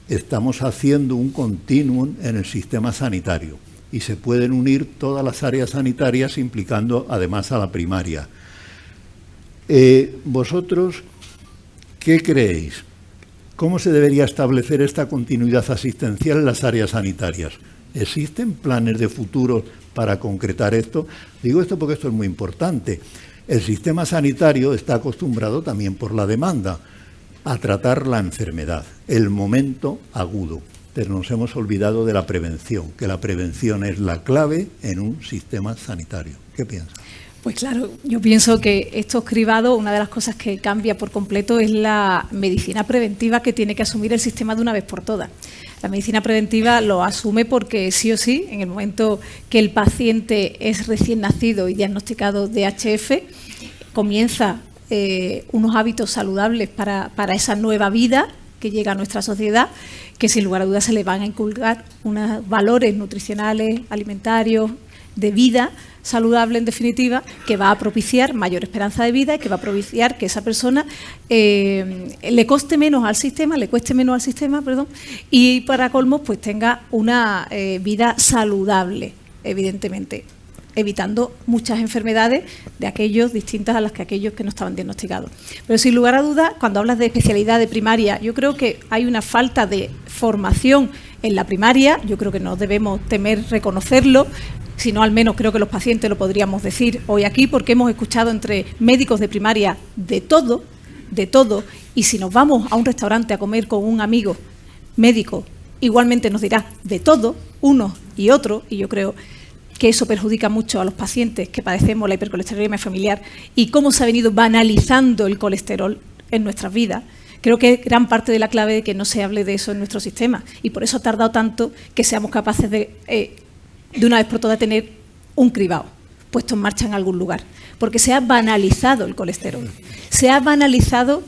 estamos haciendo un continuum en el sistema sanitario y se pueden unir todas las áreas sanitarias implicando además a la primaria. ¿Vosotros qué creéis? ¿Cómo se debería establecer esta continuidad asistencial en las áreas sanitarias? ¿Existen planes de futuro para concretar esto? Digo esto porque esto es muy importante. El sistema sanitario está acostumbrado también por la demanda a tratar la enfermedad, el momento agudo, pero nos hemos olvidado de la prevención, que la prevención es la clave en un sistema sanitario. ¿Qué piensas? Pues claro, yo pienso que estos cribados, una de las cosas que cambia por completo es la medicina preventiva que tiene que asumir el sistema de una vez por todas. La medicina preventiva lo asume porque sí o sí, en el momento que el paciente es recién nacido y diagnosticado de HF, comienza unos hábitos saludables para esa nueva vida que llega a nuestra sociedad, que sin lugar a dudas se le van a inculcar unos valores nutricionales, alimentarios, de vida saludable, en definitiva, que va a propiciar mayor esperanza de vida y que va a propiciar que esa persona le cueste menos al sistema, y para colmo pues tenga una vida saludable, evidentemente, evitando muchas enfermedades de aquellos distintas a las que aquellos que no estaban diagnosticados. Pero sin lugar a dudas, cuando hablas de especialidad de primaria, yo creo que hay una falta de formación en la primaria, yo creo que no debemos temer reconocerlo, sino al menos creo que los pacientes lo podríamos decir hoy aquí, porque hemos escuchado entre médicos de primaria de todo, y si nos vamos a un restaurante a comer con un amigo médico, igualmente nos dirá de todo, uno y otro, y yo creo que eso perjudica mucho a los pacientes que padecemos la hipercolesterolemia familiar y cómo se ha venido banalizando el colesterol en nuestras vidas. Creo que es gran parte de la clave de que no se hable de eso en nuestro sistema, y por eso ha tardado tanto que seamos capaces de una vez por todas tener un cribado puesto en marcha en algún lugar, porque se ha banalizado el colesterol, se ha banalizado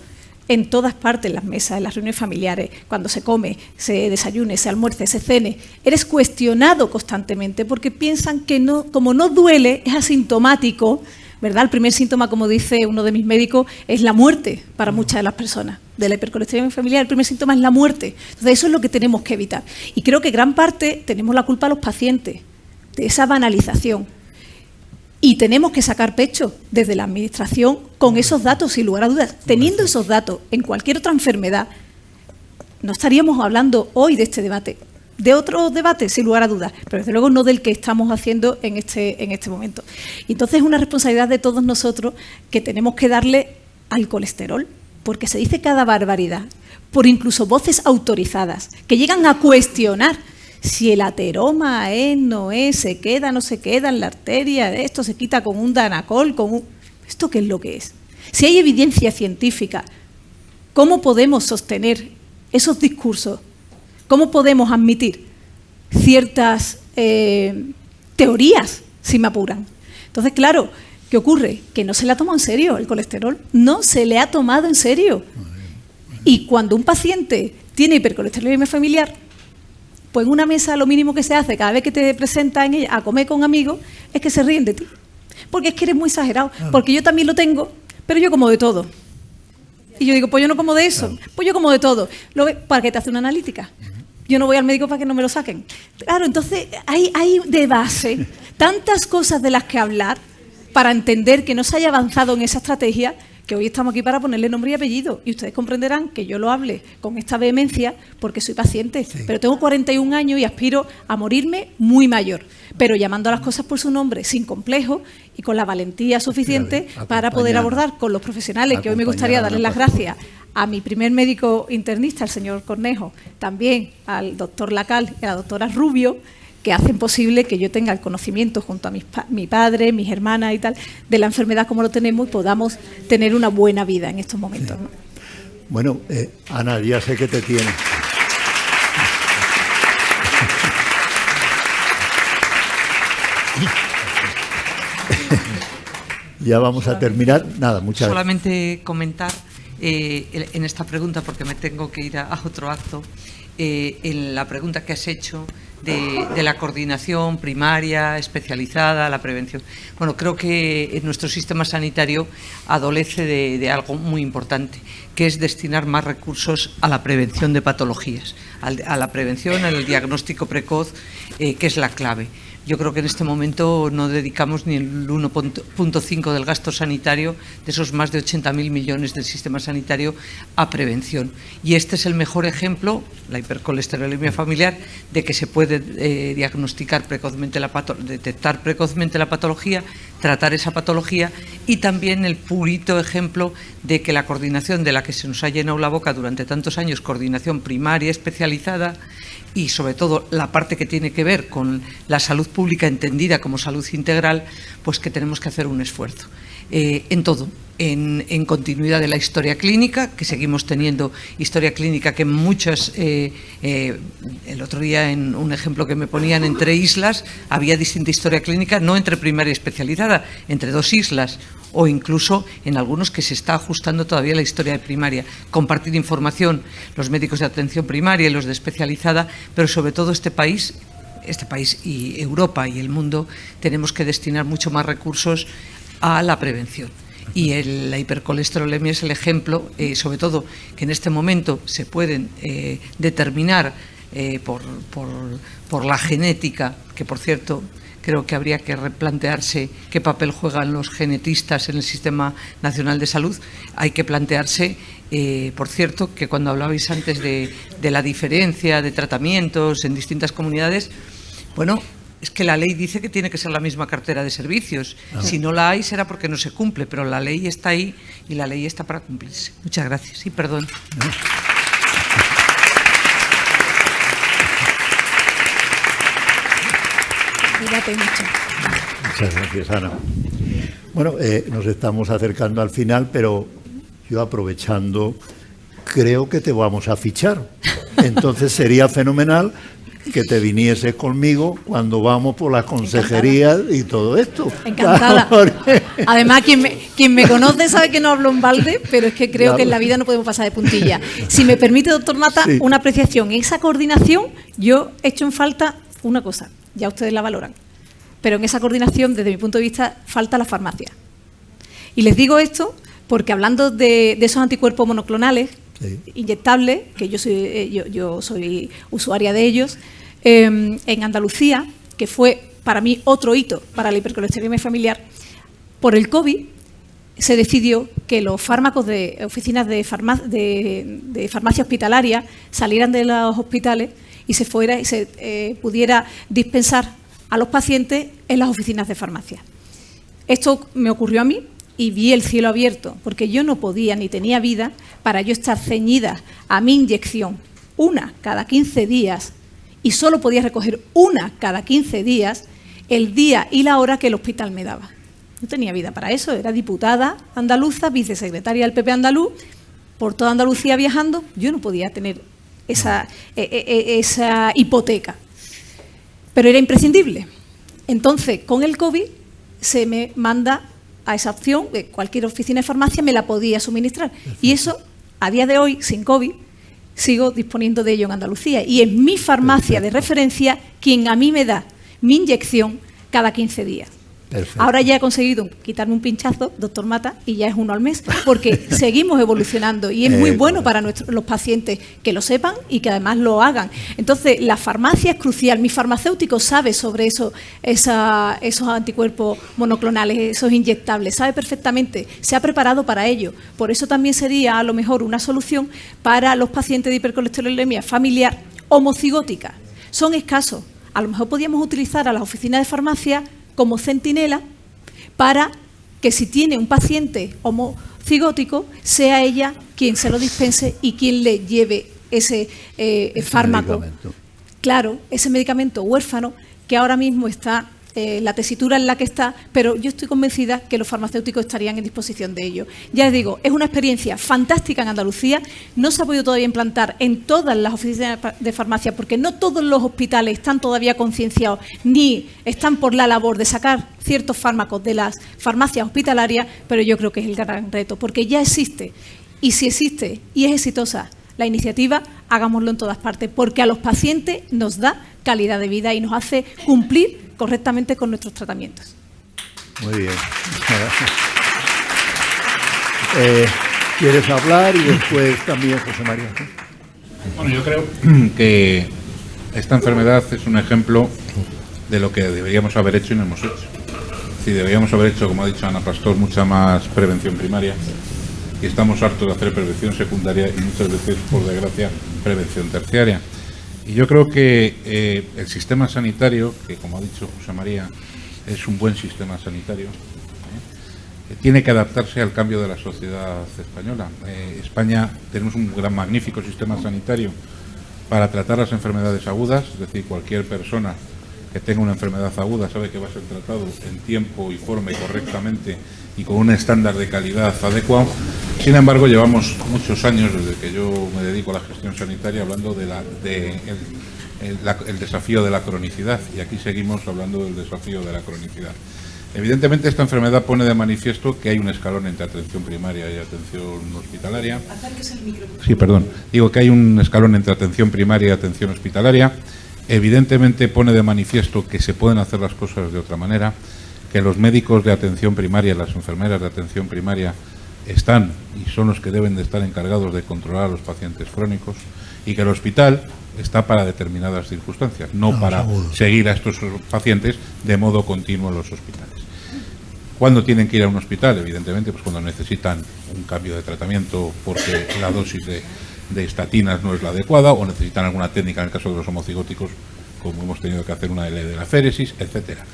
en todas partes, en las mesas, en las reuniones familiares, cuando se come, se desayune, se almuerce, se cene. Eres cuestionado constantemente porque piensan que no, como no duele, es asintomático, ¿verdad? El primer síntoma, como dice uno de mis médicos, es la muerte para muchas de las personas. De la hipercolesterolemia familiar, el primer síntoma es la muerte. Entonces, eso es lo que tenemos que evitar. Y creo que gran parte tenemos la culpa a los pacientes de esa banalización. Y tenemos que sacar pecho desde la Administración con esos datos, sin lugar a dudas. Teniendo esos datos en cualquier otra enfermedad, no estaríamos hablando hoy de este debate. De otros debates, sin lugar a dudas, pero desde luego no del que estamos haciendo en este momento. Y entonces es una responsabilidad de todos nosotros que tenemos que darle al colesterol, porque se dice cada barbaridad, por incluso voces autorizadas, que llegan a cuestionar si el ateroma es, no es, se queda, no se queda en la arteria, esto se quita con un danacol, ¿esto qué es lo que es? Si hay evidencia científica, ¿cómo podemos sostener esos discursos? ¿Cómo podemos admitir ciertas teorías, si me apuran. Entonces, claro, ¿qué ocurre? Que no se le ha tomado en serio el colesterol, no se le ha tomado en serio. Y cuando un paciente tiene hipercolesterolemia familiar, pues en una mesa lo mínimo que se hace cada vez que te presentas en ella a comer con amigos es que se ríen de ti. Porque es que eres muy exagerado, porque yo también lo tengo, pero yo como de todo. Y yo digo, pues yo no como de eso, pues yo como de todo. ¿Para qué te hace una analítica? Yo no voy al médico para que no me lo saquen. Claro, entonces hay de base tantas cosas de las que hablar para entender que no se haya avanzado en esa estrategia, que hoy estamos aquí para ponerle nombre y apellido. Y ustedes comprenderán que yo lo hable con esta vehemencia porque soy paciente, pero tengo 41 años y aspiro a morirme muy mayor, pero llamando a las cosas por su nombre, sin complejo y con la valentía suficiente para poder abordar con los profesionales, que hoy me gustaría darles las gracias a mi primer médico internista, el señor Cornejo, también al doctor Lacal y a la doctora Rubio, que hacen posible que yo tenga el conocimiento junto a mi padre, mis hermanas y tal, de la enfermedad como lo tenemos y podamos tener una buena vida en estos momentos, ¿no? Bueno, Ana, ya sé que te tiene. Ya vamos a terminar. Nada, muchas gracias. Solamente comentar en esta pregunta, porque me tengo que ir a otro acto, en la pregunta que has hecho de la coordinación primaria, especializada, la prevención. Bueno, creo que nuestro sistema sanitario adolece de algo muy importante, que es destinar más recursos a la prevención de patologías, a la prevención, al diagnóstico precoz, que es la clave. Yo creo que en este momento no dedicamos ni el 1,5 del gasto sanitario de esos más de 80.000 millones del sistema sanitario a prevención. Y este es el mejor ejemplo, la hipercolesterolemia familiar, de que se puede diagnosticar precozmente detectar precozmente la patología, tratar esa patología, y también el purito ejemplo de que la coordinación de la que se nos ha llenado la boca durante tantos años, coordinación primaria especializada, y sobre todo la parte que tiene que ver con la salud pública entendida como salud integral, pues que tenemos que hacer un esfuerzo en todo, en continuidad de la historia clínica, que seguimos teniendo historia clínica que muchas, el otro día en un ejemplo que me ponían, entre islas había distinta historia clínica, no entre primaria y especializada, entre dos islas, o incluso en algunos que se está ajustando todavía la historia de primaria. Compartir información, los médicos de atención primaria y los de especializada, pero sobre todo este país y Europa y el mundo tenemos que destinar mucho más recursos a la prevención. Y la hipercolesterolemia es el ejemplo, sobre todo que en este momento se pueden determinar por la genética, que por cierto creo que habría que replantearse qué papel juegan los genetistas en el Sistema Nacional de Salud. Hay que plantearse, por cierto, que cuando hablabais antes de la diferencia de tratamientos en distintas comunidades, bueno, es que la ley dice que tiene que ser la misma cartera de servicios. Si no la hay será porque no se cumple, pero la ley está ahí y la ley está para cumplirse. Muchas gracias y perdón. Muchas gracias, Ana. Bueno, nos estamos acercando al final, pero yo aprovechando, creo que te vamos a fichar. Entonces sería fenomenal que te vinieses conmigo cuando vamos por las consejerías y todo esto. Encantada. Además, quien me conoce sabe que no hablo en balde, pero es que creo que en la vida no podemos pasar de puntilla. Si me permite, doctor Mata, una apreciación. En esa coordinación yo he hecho en falta una cosa, ya ustedes la valoran, pero en esa coordinación, desde mi punto de vista, falta la farmacia. Y les digo esto porque hablando de esos anticuerpos monoclonales, inyectables, que yo soy usuaria de ellos, en Andalucía, que fue para mí otro hito para la hipercolesterolemia familiar, por el COVID se decidió que los fármacos de oficinas de farmacia hospitalaria salieran de los hospitales y se pudiera dispensar a los pacientes en las oficinas de farmacia. Esto me ocurrió a mí y vi el cielo abierto, porque yo no podía ni tenía vida para yo estar ceñida a mi inyección una cada 15 días y solo podía recoger una cada 15 días el día y la hora que el hospital me daba. No tenía vida para eso, era diputada andaluza, vicesecretaria del PP andaluz, por toda Andalucía viajando, yo no podía tener esa hipoteca. Pero era imprescindible. Entonces, con el COVID se me manda a esa opción, que cualquier oficina de farmacia me la podía suministrar. Y eso, a día de hoy, sin COVID, sigo disponiendo de ello en Andalucía. Y es mi farmacia de referencia quien a mí me da mi inyección cada 15 días. Perfecto. Ahora ya he conseguido quitarme un pinchazo, doctor Mata, y ya es uno al mes, porque seguimos evolucionando y es muy bueno para los pacientes que lo sepan y que además lo hagan. Entonces, la farmacia es crucial. Mi farmacéutico sabe sobre eso, esos anticuerpos monoclonales, esos inyectables, sabe perfectamente, se ha preparado para ello. Por eso también sería a lo mejor una solución para los pacientes de hipercolesterolemia familiar homocigótica. Son escasos. A lo mejor podríamos utilizar a las oficinas de farmacia como centinela para que si tiene un paciente homocigótico, sea ella quien se lo dispense y quien le lleve ese fármaco. Medicamento. Claro, ese medicamento huérfano que ahora mismo está, la tesitura en la que está, pero yo estoy convencida que los farmacéuticos estarían en disposición de ello. Ya les digo, es una experiencia fantástica en Andalucía, no se ha podido todavía implantar en todas las oficinas de farmacia porque no todos los hospitales están todavía concienciados ni están por la labor de sacar ciertos fármacos de las farmacias hospitalarias, pero yo creo que es el gran reto, porque ya existe, y si existe y es exitosa la iniciativa, hagámoslo en todas partes, porque a los pacientes nos da calidad de vida y nos hace cumplir correctamente con nuestros tratamientos. Muy bien. ¿Quieres hablar? Y después también José María. Bueno, yo creo que esta enfermedad es un ejemplo de lo que deberíamos haber hecho y no hemos hecho. Sí, deberíamos haber hecho, como ha dicho Ana Pastor, mucha más prevención primaria. Y estamos hartos de hacer prevención secundaria y muchas veces, por desgracia, prevención terciaria. Y yo creo que el sistema sanitario, que como ha dicho José María, es un buen sistema sanitario, tiene que adaptarse al cambio de la sociedad española. España tenemos un magnífico sistema sanitario para tratar las enfermedades agudas, es decir, cualquier persona que tenga una enfermedad aguda sabe que va a ser tratado en tiempo y forma y correctamente y con un estándar de calidad adecuado. Sin embargo, llevamos muchos años, desde que yo me dedico a la gestión sanitaria, hablando el desafío de la cronicidad, y aquí seguimos hablando del desafío de la cronicidad. Evidentemente, esta enfermedad pone de manifiesto que hay un escalón entre atención primaria y atención hospitalaria. Sí, perdón. Digo que hay un escalón entre atención primaria y atención hospitalaria. Evidentemente pone de manifiesto que se pueden hacer las cosas de otra manera, que los médicos de atención primaria, las enfermeras de atención primaria están y son los que deben de estar encargados de controlar a los pacientes crónicos, y que el hospital está para determinadas circunstancias, no para seguir a estos pacientes de modo continuo en los hospitales. ¿Cuándo tienen que ir a un hospital? Evidentemente, pues cuando necesitan un cambio de tratamiento porque la dosis de estatinas no es la adecuada, o necesitan alguna técnica, en el caso de los homocigóticos, como hemos tenido que hacer una de la féresis, etcétera.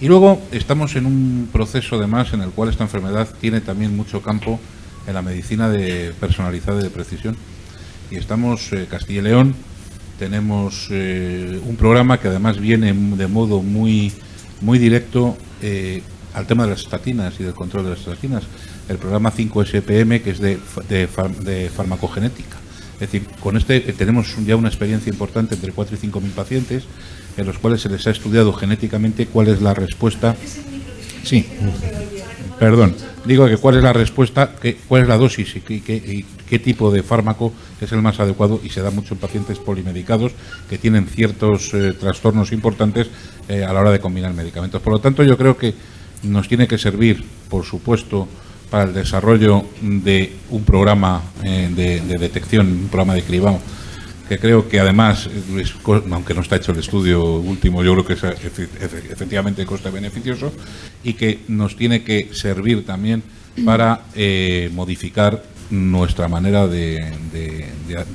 Y luego estamos en un proceso además en el cual esta enfermedad tiene también mucho campo en la medicina personalizada y de precisión. Y estamos, Castilla y León, tenemos un programa que además viene de modo muy directo al tema de las estatinas y del control de las estatinas. El programa 5SPM, que es de farmacogenética. Es decir, con tenemos ya una experiencia importante entre 4 y 5.000 pacientes, en los cuales se les ha estudiado genéticamente cuál es la respuesta. Sí, perdón, digo que cuál es la respuesta, cuál es la dosis y qué tipo de fármaco es el más adecuado, y se da mucho en pacientes polimedicados que tienen ciertos trastornos importantes a la hora de combinar medicamentos. Por lo tanto, yo creo que nos tiene que servir, por supuesto, para el desarrollo de un programa de detección, un programa de cribado, que creo que además, aunque no está hecho el estudio último, yo creo que es efectivamente coste-beneficioso, y que nos tiene que servir también para modificar nuestra manera de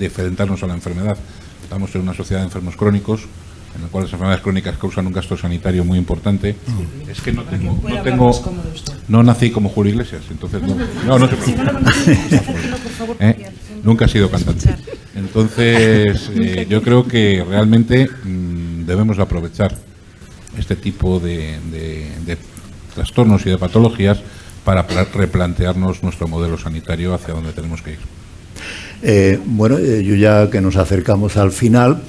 enfrentarnos a la enfermedad. Estamos en una sociedad de enfermos crónicos, en la cual las enfermedades crónicas causan un gasto sanitario muy importante. Es que no nací como Julio Iglesias, entonces no se preocupe. Nunca he sido cantante. Entonces, yo creo que realmente debemos aprovechar este tipo de trastornos y de patologías para replantearnos nuestro modelo sanitario hacia donde tenemos que ir. Bueno, yo ya que nos acercamos al final,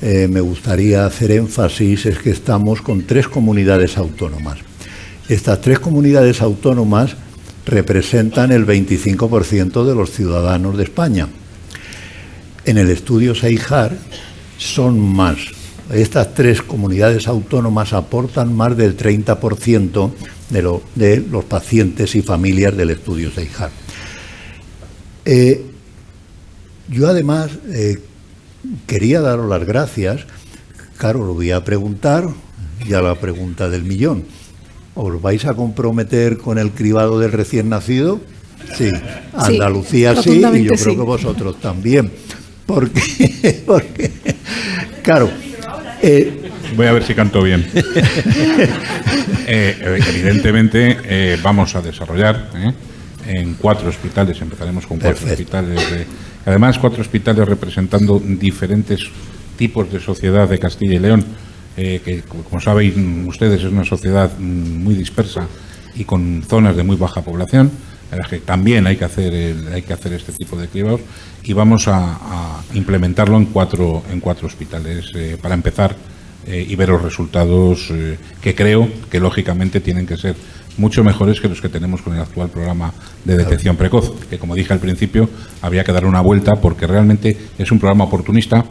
me gustaría hacer énfasis es que estamos con 3 comunidades autónomas. Estas 3 comunidades autónomas representan el 25% de los ciudadanos de España. En el estudio SEIJAR son más. Estas 3 comunidades autónomas aportan más del 30% de los pacientes y familias del estudio SEIJAR. Yo además quería daros las gracias. Claro, lo voy a preguntar, ya la pregunta del millón. ¿Os vais a comprometer con el cribado del recién nacido? Sí, Andalucía sí, y yo creo que vosotros también. Porque claro... Voy a ver si canto bien. Evidentemente vamos a desarrollar en 4 hospitales, empezaremos con 4 hospitales. Además, 4 hospitales representando diferentes tipos de sociedad de Castilla y León, que como saben ustedes es una sociedad muy dispersa y con zonas de muy baja población, en las que también hay que hacer este tipo de cribados, y vamos a implementarlo en 4 hospitales para empezar y ver los resultados que creo que lógicamente tienen que ser mucho mejores que los que tenemos con el actual programa de detección precoz, que como dije al principio habría que darle una vuelta porque realmente es un programa oportunista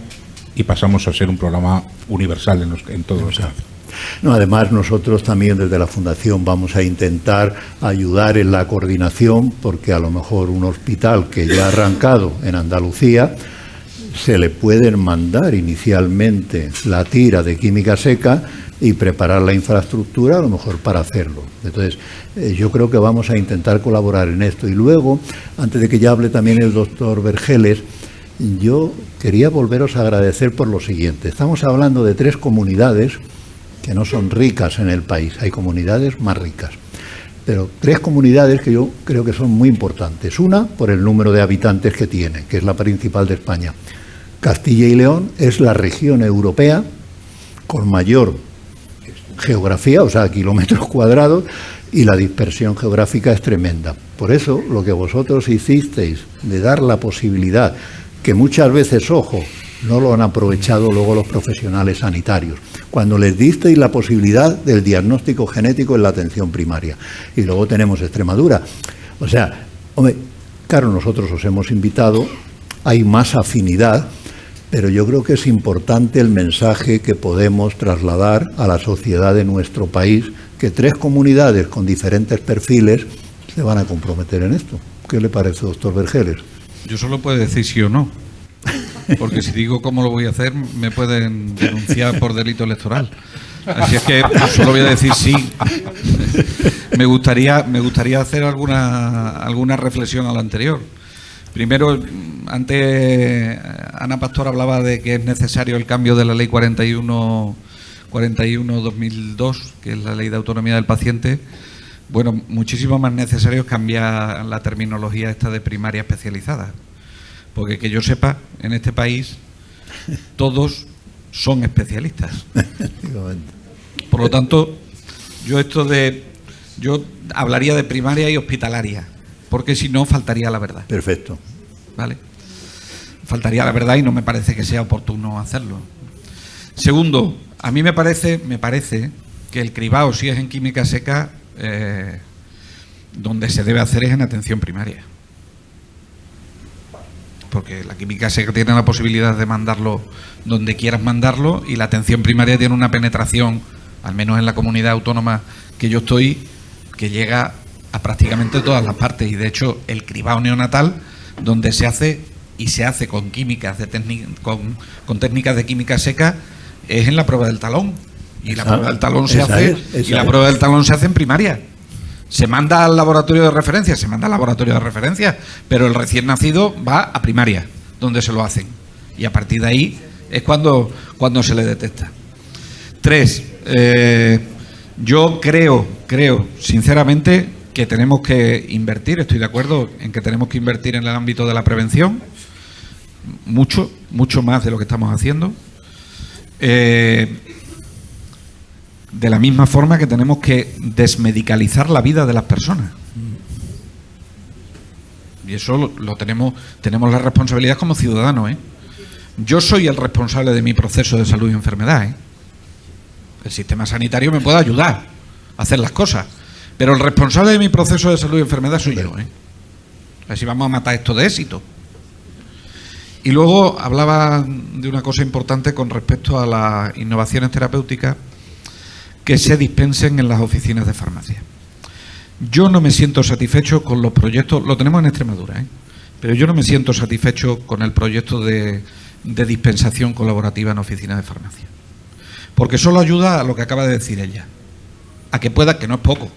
y pasamos a ser un programa universal en todos los casos. No, además nosotros también desde la Fundación vamos a intentar ayudar en la coordinación, porque a lo mejor un hospital que ya ha arrancado en Andalucía se le pueden mandar inicialmente la tira de química seca y preparar la infraestructura a lo mejor para hacerlo. Entonces yo creo que vamos a intentar colaborar en esto. Y luego, antes de que ya hable también el doctor Vergeles, yo quería volveros a agradecer por lo siguiente. Estamos hablando de 3 comunidades que no son ricas en el país, hay comunidades más ricas, pero 3 comunidades que yo creo que son muy importantes. Una, por el número de habitantes que tiene, que es la principal de España. Castilla y León es la región europea con mayor geografía, o sea, kilómetros cuadrados, y la dispersión geográfica es tremenda. Por eso, lo que vosotros hicisteis de dar la posibilidad, que muchas veces, ojo, no lo han aprovechado luego los profesionales sanitarios, cuando les disteis la posibilidad del diagnóstico genético en la atención primaria. Y luego tenemos Extremadura. O sea, hombre, claro, nosotros os hemos invitado, hay más afinidad, pero yo creo que es importante el mensaje que podemos trasladar a la sociedad de nuestro país, que 3 comunidades con diferentes perfiles se van a comprometer en esto. ¿Qué le parece, doctor Vergeles? Yo solo puedo decir sí o no, porque si digo cómo lo voy a hacer me pueden denunciar por delito electoral. Así es que solo voy a decir sí. Me gustaría hacer alguna reflexión a lo anterior. Primero, antes Ana Pastor hablaba de que es necesario el cambio de la ley 41/2002, que es la ley de autonomía del paciente. Bueno, muchísimo más necesario es cambiar la terminología esta de primaria especializada. Porque que yo sepa, en este país todos son especialistas. Por lo tanto, yo hablaría de primaria y hospitalaria, porque si no faltaría la verdad. Perfecto. ¿Vale? Faltaría la verdad y no me parece que sea oportuno hacerlo. Segundo, a mí me parece que el cribado, si es en química seca, donde se debe hacer es en atención primaria. Porque la química seca tiene la posibilidad de mandarlo donde quieras mandarlo, y la atención primaria tiene una penetración, al menos en la comunidad autónoma que yo estoy, que llega a prácticamente todas las partes. Y de hecho el cribado neonatal, donde se hace con químicas con técnicas de química seca, es en la prueba del talón. Y la prueba del talón se hace en primaria. Se manda al laboratorio de referencia, pero el recién nacido va a primaria, donde se lo hacen. Y a partir de ahí es cuando se le detecta. 3. Yo creo sinceramente que tenemos que invertir, estoy de acuerdo en que tenemos que invertir en el ámbito de la prevención, mucho más de lo que estamos haciendo. De la misma forma que tenemos que desmedicalizar la vida de las personas. Y eso lo tenemos la responsabilidad como ciudadanos, Yo soy el responsable de mi proceso de salud y enfermedad, ¿eh? El sistema sanitario me puede ayudar a hacer las cosas, pero el responsable de mi proceso de salud y enfermedad soy yo, ¿eh? A ver si vamos a matar esto de éxito. Y luego hablaba de una cosa importante con respecto a las innovaciones terapéuticas que se dispensen en las oficinas de farmacia. Yo no me siento satisfecho con los proyectos, lo tenemos en Extremadura, ¿eh? Pero yo no me siento satisfecho con el proyecto de dispensación colaborativa en oficinas de farmacia. Porque solo ayuda a lo que acaba de decir ella, a que puedas, que no es poco,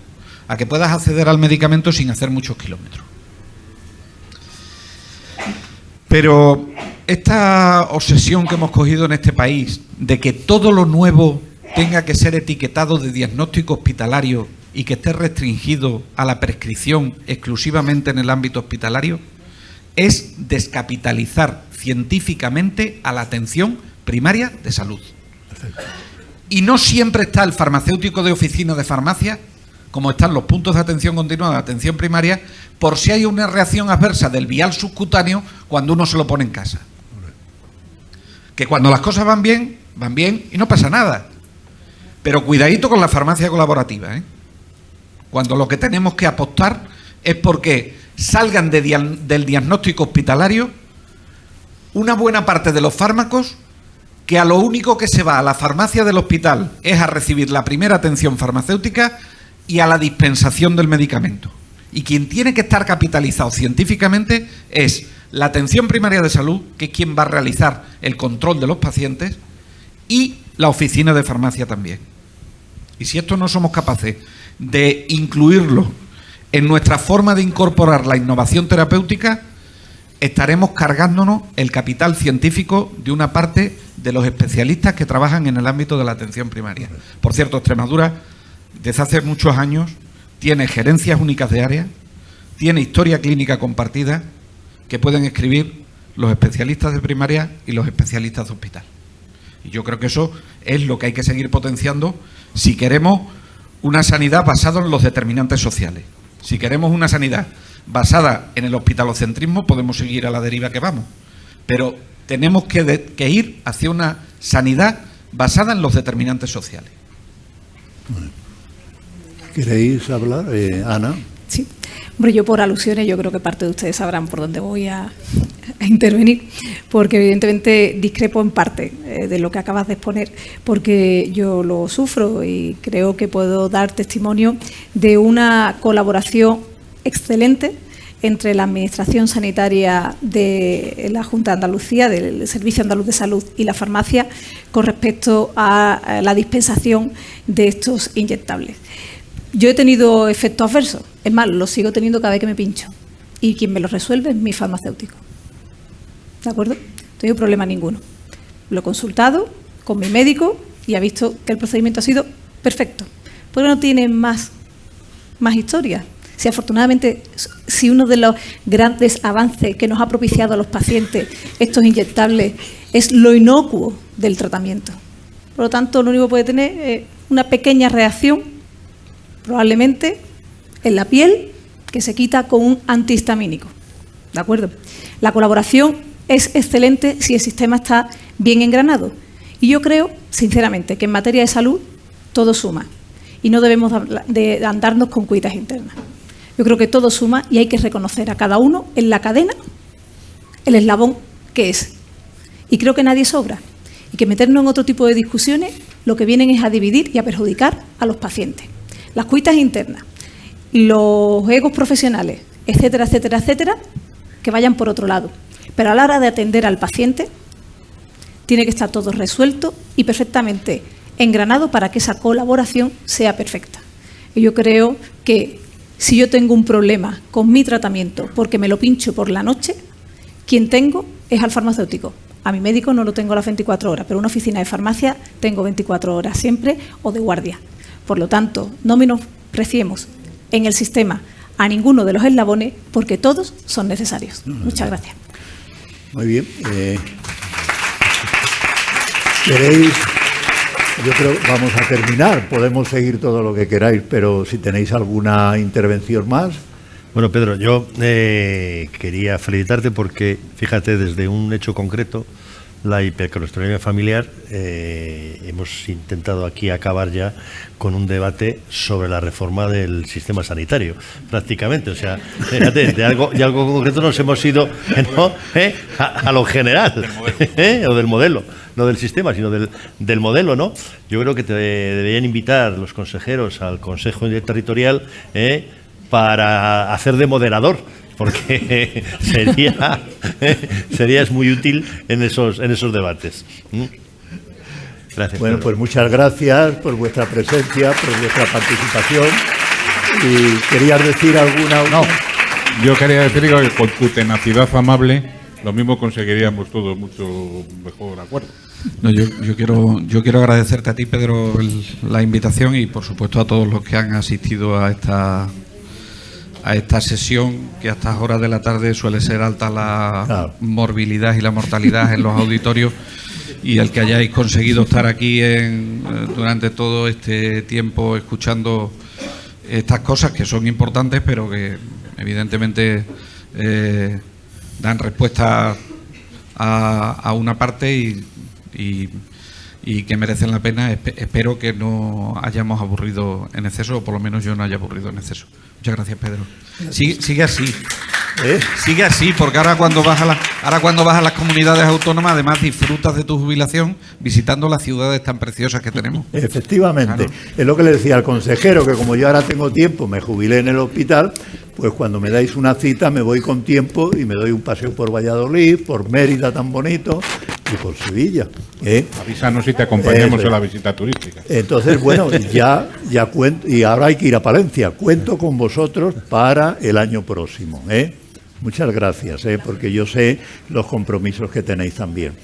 a que puedas acceder al medicamento sin hacer muchos kilómetros. Pero esta obsesión que hemos cogido en este país de que todo lo nuevo tenga que ser etiquetado de diagnóstico hospitalario y que esté restringido a la prescripción exclusivamente en el ámbito hospitalario, es descapitalizar científicamente a la atención primaria de salud. Y no siempre está el farmacéutico de oficina de farmacia, como están los puntos de atención continuada de atención primaria, por si hay una reacción adversa del vial subcutáneo cuando uno se lo pone en casa. Que cuando las cosas van bien y no pasa nada. Pero cuidadito con la farmacia colaborativa, ¿eh? Cuando lo que tenemos que apostar es porque salgan del diagnóstico hospitalario una buena parte de los fármacos que a lo único que se va a la farmacia del hospital es a recibir la primera atención farmacéutica y a la dispensación del medicamento. Y quien tiene que estar capitalizado científicamente es la atención primaria de salud, que es quien va a realizar el control de los pacientes, y la oficina de farmacia también. Y si esto no somos capaces de incluirlo en nuestra forma de incorporar la innovación terapéutica, estaremos cargándonos el capital científico de una parte de los especialistas que trabajan en el ámbito de la atención primaria. Por cierto, Extremadura, desde hace muchos años, tiene gerencias únicas de área, tiene historia clínica compartida que pueden escribir los especialistas de primaria y los especialistas de hospital. Y yo creo que eso es lo que hay que seguir potenciando si queremos una sanidad basada en los determinantes sociales. Si queremos una sanidad basada en el hospitalocentrismo, podemos seguir a la deriva que vamos. Pero tenemos que ir hacia una sanidad basada en los determinantes sociales. ¿Queréis hablar, Ana? Sí. Hombre, yo por alusiones, yo creo que parte de ustedes sabrán por dónde voy a intervenir, porque evidentemente discrepo en parte de lo que acabas de exponer, porque yo lo sufro y creo que puedo dar testimonio de una colaboración excelente entre la Administración Sanitaria de la Junta de Andalucía, del Servicio Andaluz de Salud y la farmacia con respecto a la dispensación de estos inyectables. Yo he tenido efectos adversos, es más, los sigo teniendo cada vez que me pincho, y quien me los resuelve es mi farmacéutico. ¿De acuerdo? No tengo problema ninguno. Lo he consultado con mi médico y ha visto que el procedimiento ha sido perfecto. ¿Por qué no tiene más historias? Si afortunadamente, si uno de los grandes avances que nos ha propiciado a los pacientes estos inyectables es lo inocuo del tratamiento. Por lo tanto, lo único que puede tener es una pequeña reacción, probablemente en la piel, que se quita con un antihistamínico. ¿De acuerdo? La colaboración es excelente si el sistema está bien engranado. Y yo creo, sinceramente, que en materia de salud todo suma. Y no debemos de andarnos con cuitas internas. Yo creo que todo suma y hay que reconocer a cada uno en la cadena el eslabón que es. Y creo que nadie sobra. Y que meternos en otro tipo de discusiones lo que vienen es a dividir y a perjudicar a los pacientes. Las cuitas internas, los egos profesionales, etcétera, etcétera, etcétera, que vayan por otro lado. Pero a la hora de atender al paciente, tiene que estar todo resuelto y perfectamente engranado para que esa colaboración sea perfecta. Y yo creo que si yo tengo un problema con mi tratamiento porque me lo pincho por la noche, quien tengo es al farmacéutico. A mi médico no lo tengo a las 24 horas, pero una oficina de farmacia tengo 24 horas siempre o de guardia. Por lo tanto, no menospreciemos en el sistema a ninguno de los eslabones porque todos son necesarios. Muchas gracias. Muy bien. ¿Queréis? Yo creo que vamos a terminar. Podemos seguir todo lo que queráis, pero si tenéis alguna intervención más. Bueno, Pedro, yo quería felicitarte porque, fíjate, desde un hecho concreto, la hipercolesterolemia familiar, hemos intentado aquí acabar ya con un debate sobre la reforma del sistema sanitario, prácticamente. O sea, fíjate, de algo concreto nos hemos ido, ¿no? a lo general, o del modelo, no del sistema, sino del modelo, ¿no? Yo creo que te deberían invitar los consejeros al Consejo Interterritorial para hacer de moderador, porque serías muy útil en esos debates. Gracias. Bueno, Pedro. pues muchas gracias por vuestra presencia, por vuestra participación. ¿Y querías decir alguna? No, yo quería decir que con tu tenacidad amable, lo mismo conseguiríamos todos mucho mejor acuerdo. No, yo quiero agradecerte a ti, Pedro, la invitación y, por supuesto, a todos los que han asistido a esta sesión, que a estas horas de la tarde suele ser alta la morbilidad y la mortalidad en los auditorios, y el que hayáis conseguido estar aquí durante todo este tiempo escuchando estas cosas que son importantes, pero que evidentemente dan respuesta a una parte y que merecen la pena. Espero que no hayamos aburrido en exceso, o por lo menos yo no haya aburrido en exceso. Muchas gracias, Pedro. Sigue así. Sigue así, porque ahora cuando vas a las comunidades autónomas, además disfrutas de tu jubilación visitando las ciudades tan preciosas que tenemos. Efectivamente. Claro. Es lo que le decía al consejero, que como yo ahora tengo tiempo, me jubilé en el hospital, pues cuando me dais una cita me voy con tiempo y me doy un paseo por Valladolid, por Mérida tan bonito y por Sevilla. Avísanos si te acompañamos en la visita turística. Entonces, bueno, ya cuento, y ahora hay que ir a Palencia. Cuento con vosotros para el año próximo. Muchas gracias, porque yo sé los compromisos que tenéis también.